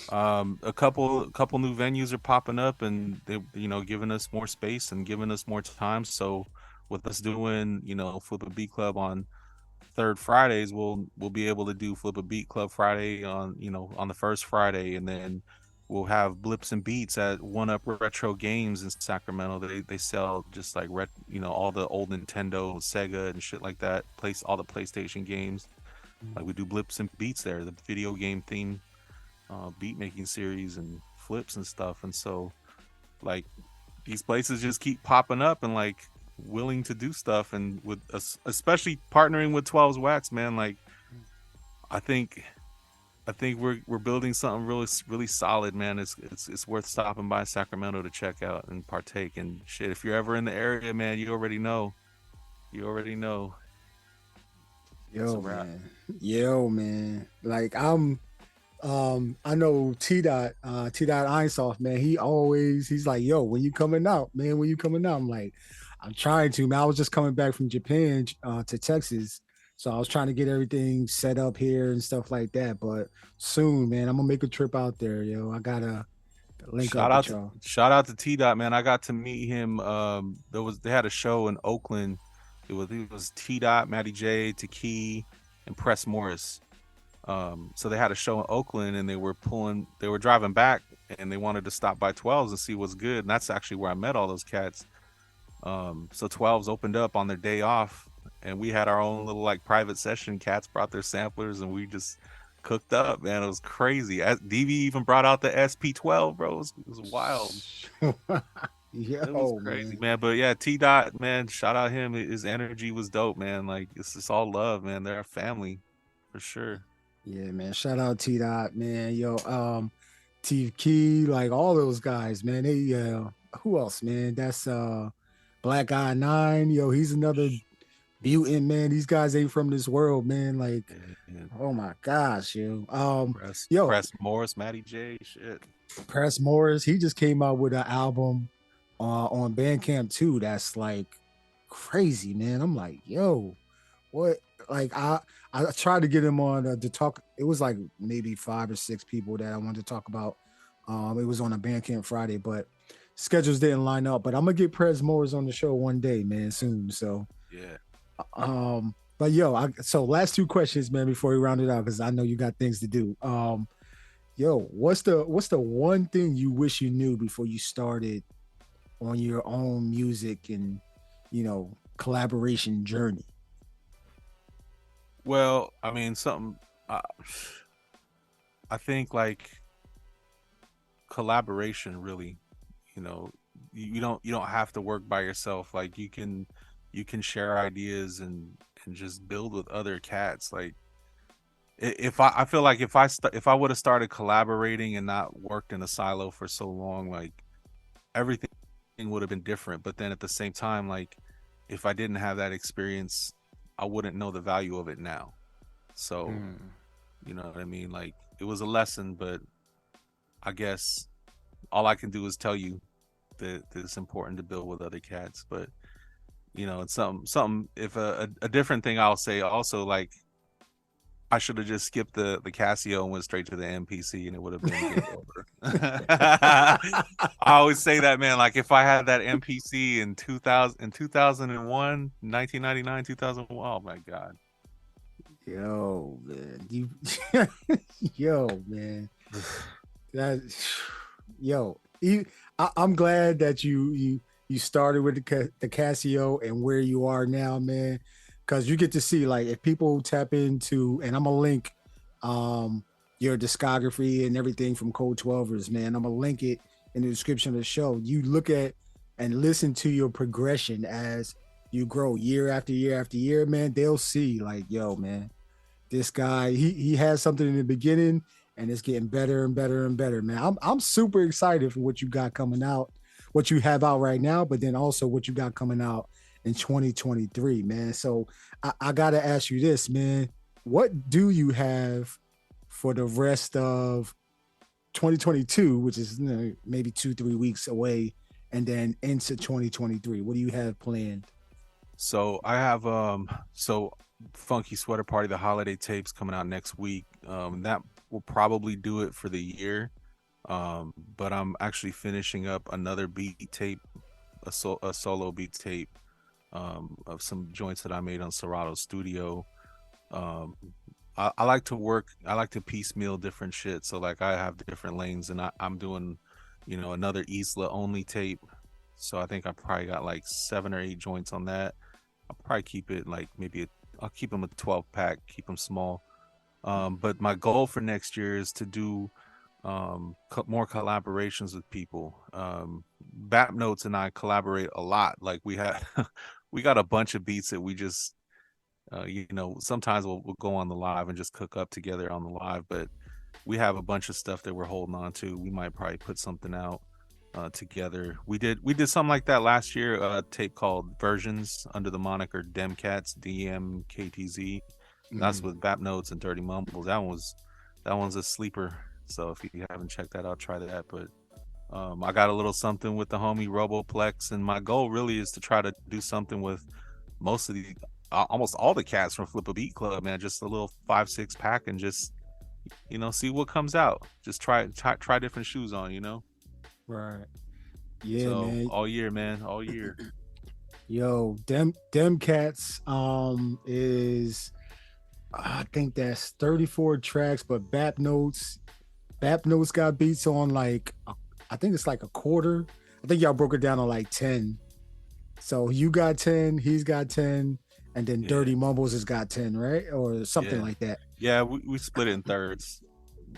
Speaker 6: a couple new venues are popping up, and they giving us more space and giving us more time. So with us doing Flipabeatclub on third Fridays, we'll be able to do Flipabeatclub Friday on the first Friday, and then we'll have Blips and Beats at One Up Retro Games in Sacramento. They sell just like all the old Nintendo, Sega, and shit like that. All the PlayStation games. Like, we do Blips and Beats there, the video game theme beat making series and flips and stuff. And so like these places just keep popping up and like willing to do stuff, and with especially partnering with 12's Wax, man. Like I think we're building something really solid, man. It's worth stopping by Sacramento to check out and partake. And shit, if you're ever in the area, man, you already know.
Speaker 5: Yo, man. Like I know T Dot Einsoft, man. He's like, yo, when you coming out, man? When you coming out? I'm like, I'm trying to, man. I was just coming back from Japan to Texas, so I was trying to get everything set up here and stuff like that. But soon, man, I'm gonna make a trip out there, yo. I gotta link up with y'all.
Speaker 6: Shout out to T Dot, man. I got to meet him. They had a show in Oakland. It was T Dot, Matty J, Taki, and Press Morris. So they had a show in Oakland, and they were driving back, and they wanted to stop by 12's and see what's good. And that's actually where I met all those cats. So 12's opened up on their day off, and we had our own little like private session. Cats brought their samplers, and we just cooked up, man. It was crazy. DV even brought out the SP12, bro. It was wild.
Speaker 5: Yo,
Speaker 6: it was crazy, man. But yeah, T Dot, man, shout out him. His energy was dope, man. Like it's just all love, man. They're a family for sure.
Speaker 5: Yeah, man. Shout out T Dot, man. Yo, T Key, like all those guys, man. They who else, man? That's Black Eye 9. Yo, he's another mutant, man. These guys ain't from this world, man. Like, oh my gosh, yo.
Speaker 6: Press Morris, Matty J, shit.
Speaker 5: Press Morris, he just came out with an album on Bandcamp too. That's like crazy, man. I'm like, yo, what? Like I tried to get him on to talk. It was like maybe 5 or 6 people that I wanted to talk about. It was on a Bandcamp Friday, but schedules didn't line up. But I'm gonna get Prez Morris on the show one day, man, soon. So
Speaker 6: yeah.
Speaker 5: But yo, so last 2 questions, man, before we round it out, because I know you got things to do. Yo, what's the one thing you wish you knew before you started on your own music and collaboration journey?
Speaker 6: Well, I mean, something. I think like collaboration, really. You don't have to work by yourself. Like you can share ideas and just build with other cats. Like I feel like if I would have started collaborating and not worked in a silo for so long, like everything would have been different. But then at the same time, like if I didn't have that experience, I wouldn't know the value of it now. So, you know what I mean? Like it was a lesson, but I guess all I can do is tell you that it's important to build with other cats. But it's something. If a different thing I'll say also, like I should have just skipped the Casio and went straight to the MPC, and it would have been game over. I always say that, man. Like if I had that MPC in 2001, 1999, 2001, oh my god.
Speaker 5: Yo, man, yo, man, I'm glad that you started with the Casio and where you are now, man, because you get to see, like, if people tap into, and I'm gonna link your discography and everything from Code 12ers, man. I'm gonna link it in the description of the show. You look at and listen to your progression as you grow year after year after year, man. They'll see, like, yo, man, this guy, he has something in the beginning and it's getting better and better and better, man. I'm super excited for what you got coming out, what you have out right now, but then also what you got coming out in 2023, man. So I gotta ask you this, man. What do you have for the rest of 2022, which is maybe 2-3 weeks away, and then into 2023? What do you have planned?
Speaker 6: So I have Funky Sweater Party, the holiday tapes coming out next week. That will probably do it for the year. But I'm actually finishing up another beat tape, a solo beat tape of some joints that I made on Serato Studio. I like to piecemeal different shit. So like I have different lanes, and I'm doing, another Isla only tape. So I think I probably got like 7 or 8 joints on that. I'll probably keep it like I'll keep them a 12 pack, keep them small. But my goal for next year is to do more collaborations with people. Bap Notes and I collaborate a lot. Like we have, we got a bunch of beats that we just, sometimes we'll go on the live and just cook up together on the live, but we have a bunch of stuff that we're holding on to. We might probably put something out together. We did something like that last year, a tape called Versions under the moniker DMKTZ. That's with Bap Notes and Dirty Mumbles. That one's a sleeper. So if you haven't checked that out, try that. But I got a little something with the homie Roboplex, and my goal really is to try to do something with most of the almost all the cats from Flipabeatclub, man. Just a little 5-6 pack and just see what comes out. Just try different shoes on.
Speaker 5: Right. Yeah,
Speaker 6: so,
Speaker 5: man.
Speaker 6: All year, man. All year.
Speaker 5: Yo, them cats is, I think that's 34 tracks, but Bap Notes got beats on like, I think it's like a quarter. I think y'all broke it down on like 10. So you got 10, he's got 10, and then Dirty Mumbles has got 10, right? Or something like that.
Speaker 6: Yeah, we split it in thirds.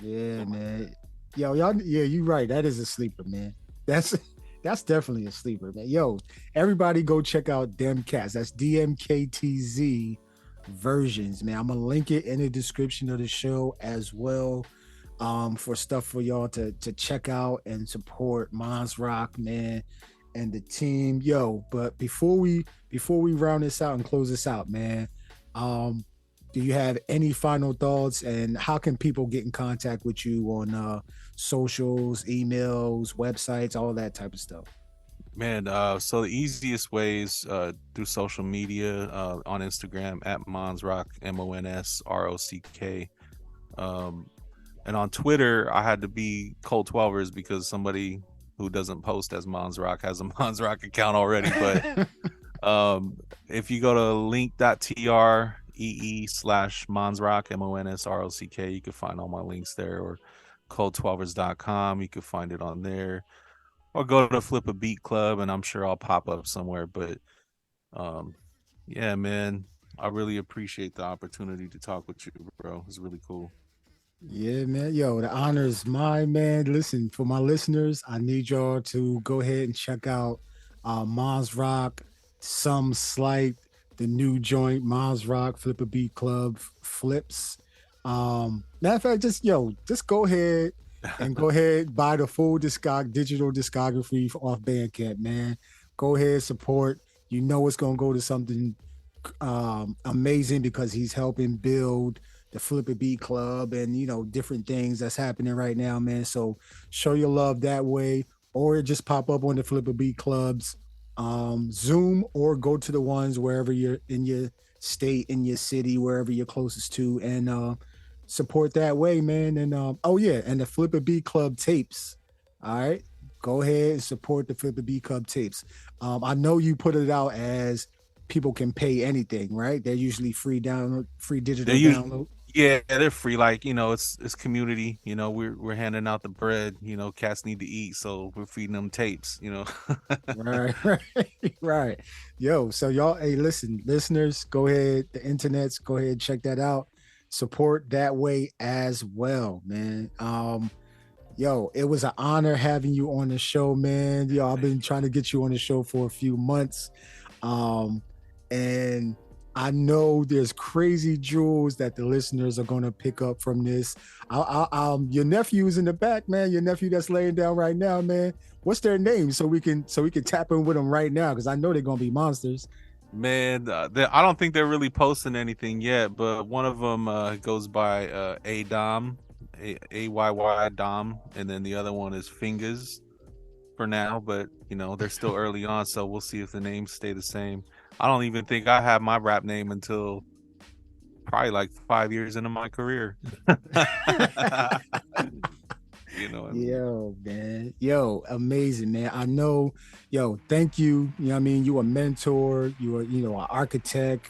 Speaker 5: Yeah, man. Yo, y'all, yeah, you right. That is a sleeper, man. That's definitely a sleeper, man. Yo, everybody go check out them cats. That's DMKTZ Versions, man. I'm gonna link it in the description of the show as well, for stuff for y'all to check out and support Mons Rock, man, and the team. Yo, but before we round this out and close this out, man, do you have any final thoughts, and how can people get in contact with you on socials, emails, websites, all that type of stuff?
Speaker 6: Man, so the easiest ways through social media, on Instagram at Monsrock, MONSROCK, and on Twitter I had to be Cold 12ers because somebody who doesn't post as Monsrock has a Monsrock account already. But if you go to link.tree/Monsrock, MONSROCK, you can find all my links there, or cold12ers.com, you can find it on there, or go to Flipabeatclub and I'm sure I'll pop up somewhere. But yeah, man, I really appreciate the opportunity to talk with you, bro. It's really cool.
Speaker 5: Yeah, man. Yo, the honor is mine, man. Listen, for my listeners, I need y'all to go ahead and check out Mons Rock, Some Slight, the new joint, Mons Rock, Flipabeatclub, Flips. Matter of fact, just go ahead and buy the full digital discography off Bandcamp, man. Go ahead, support. It's gonna go to something amazing because he's helping build the Flipabeatclub and different things that's happening right now, man. So show your love that way, or just pop up on the Flipabeatclub's Zoom, or go to the ones wherever you're in your state, in your city, wherever you're closest to, and support that way, man. And and the Flipabeatclub tapes. All right, go ahead and support the Flipabeatclub tapes. I know you put it out as people can pay anything, right? They're usually free digital download.
Speaker 6: Yeah, they're free. Like, it's community. We're handing out the bread. Cats need to eat, so we're feeding them tapes.
Speaker 5: Right. Yo, so y'all, hey, listen, listeners, go ahead. The internets, go ahead and check that out. Support that way as well, man. Yo, it was an honor having you on the show, man. Yo, I've been trying to get you on the show for a few months, and I know there's crazy jewels that the listeners are gonna pick up from this. Your nephew's in the back, man. Your nephew that's laying down right now, man. What's their name so we can tap in with them right now, because I know they're gonna be monsters.
Speaker 6: Man, I don't think they're really posting anything yet, but one of them goes by A-Dom, A-Y-Y Dom, and then the other one is Fingers for now, but they're still early on, so we'll see if the names stay the same. I don't even think I have my rap name until probably like 5 years into my career.
Speaker 5: Yo, man. Yo, amazing, man. I know. Yo, thank you. You a mentor. You are, an architect,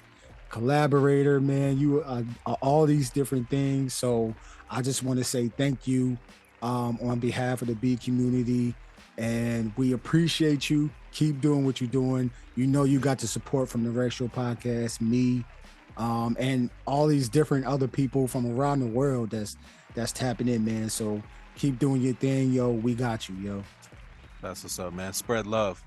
Speaker 5: collaborator, man. You are all these different things. So I just want to say thank you on behalf of the beat community, and we appreciate you. Keep doing what you're doing. You got the support from the Rec Show podcast, me, and all these different other people from around the world that's tapping in, man. So Keep doing your thing, yo. We got you, yo.
Speaker 6: That's what's up, man. Spread love.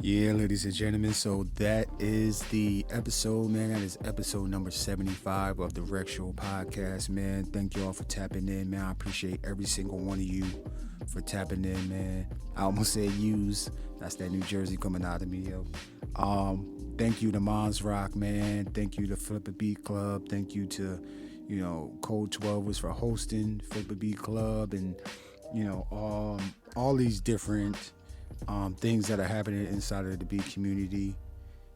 Speaker 5: Yeah, ladies and gentlemen, so that is the episode, man. That is episode number 75 of the Rec Show podcast, man. Thank you all for tapping in, man. I appreciate every single one of you for tapping in, man. I almost said use. That's that New Jersey coming out of me, yo. Thank you to Mons Rock, man. Thank you to Flipabeatclub. Thank you to, Code 12 was for hosting Flipabeatclub, and, all these different things that are happening inside of the beat community.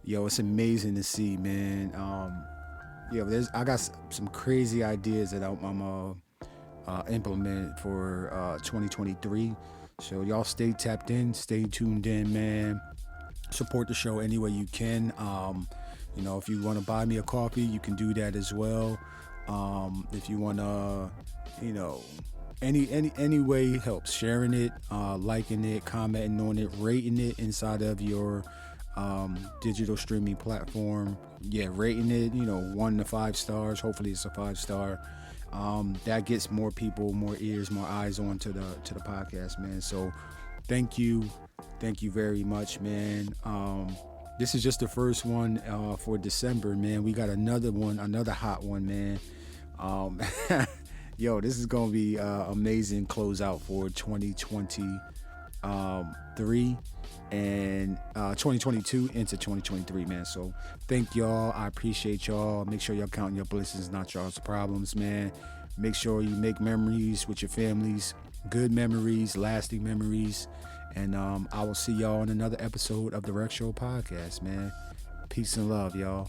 Speaker 5: Yo, it's amazing to see, man. I got some crazy ideas that I'm implement for 2023. So y'all stay tapped in, stay tuned in, man. Support the show any way you can. If you want to buy me a coffee, you can do that as well. If you want to, any way helps. Sharing it, liking it, commenting on it, rating it inside of your digital streaming platform. Yeah, rating it, 1 to 5 stars. Hopefully it's a 5-star. That gets more people, more ears, more eyes on to the podcast, man. So thank you very much, man. This is just the first one for December, man. We got another one, another hot one, man. Yo, this is gonna be amazing closeout for 2023 and 2022 into 2023, man. So thank y'all. I appreciate y'all. Make sure y'all counting your blessings, not y'all's problems, man. Make sure you make memories with your families, good memories, lasting memories. And I will see y'all in another episode of the Rec Show podcast, man. Peace and love, y'all.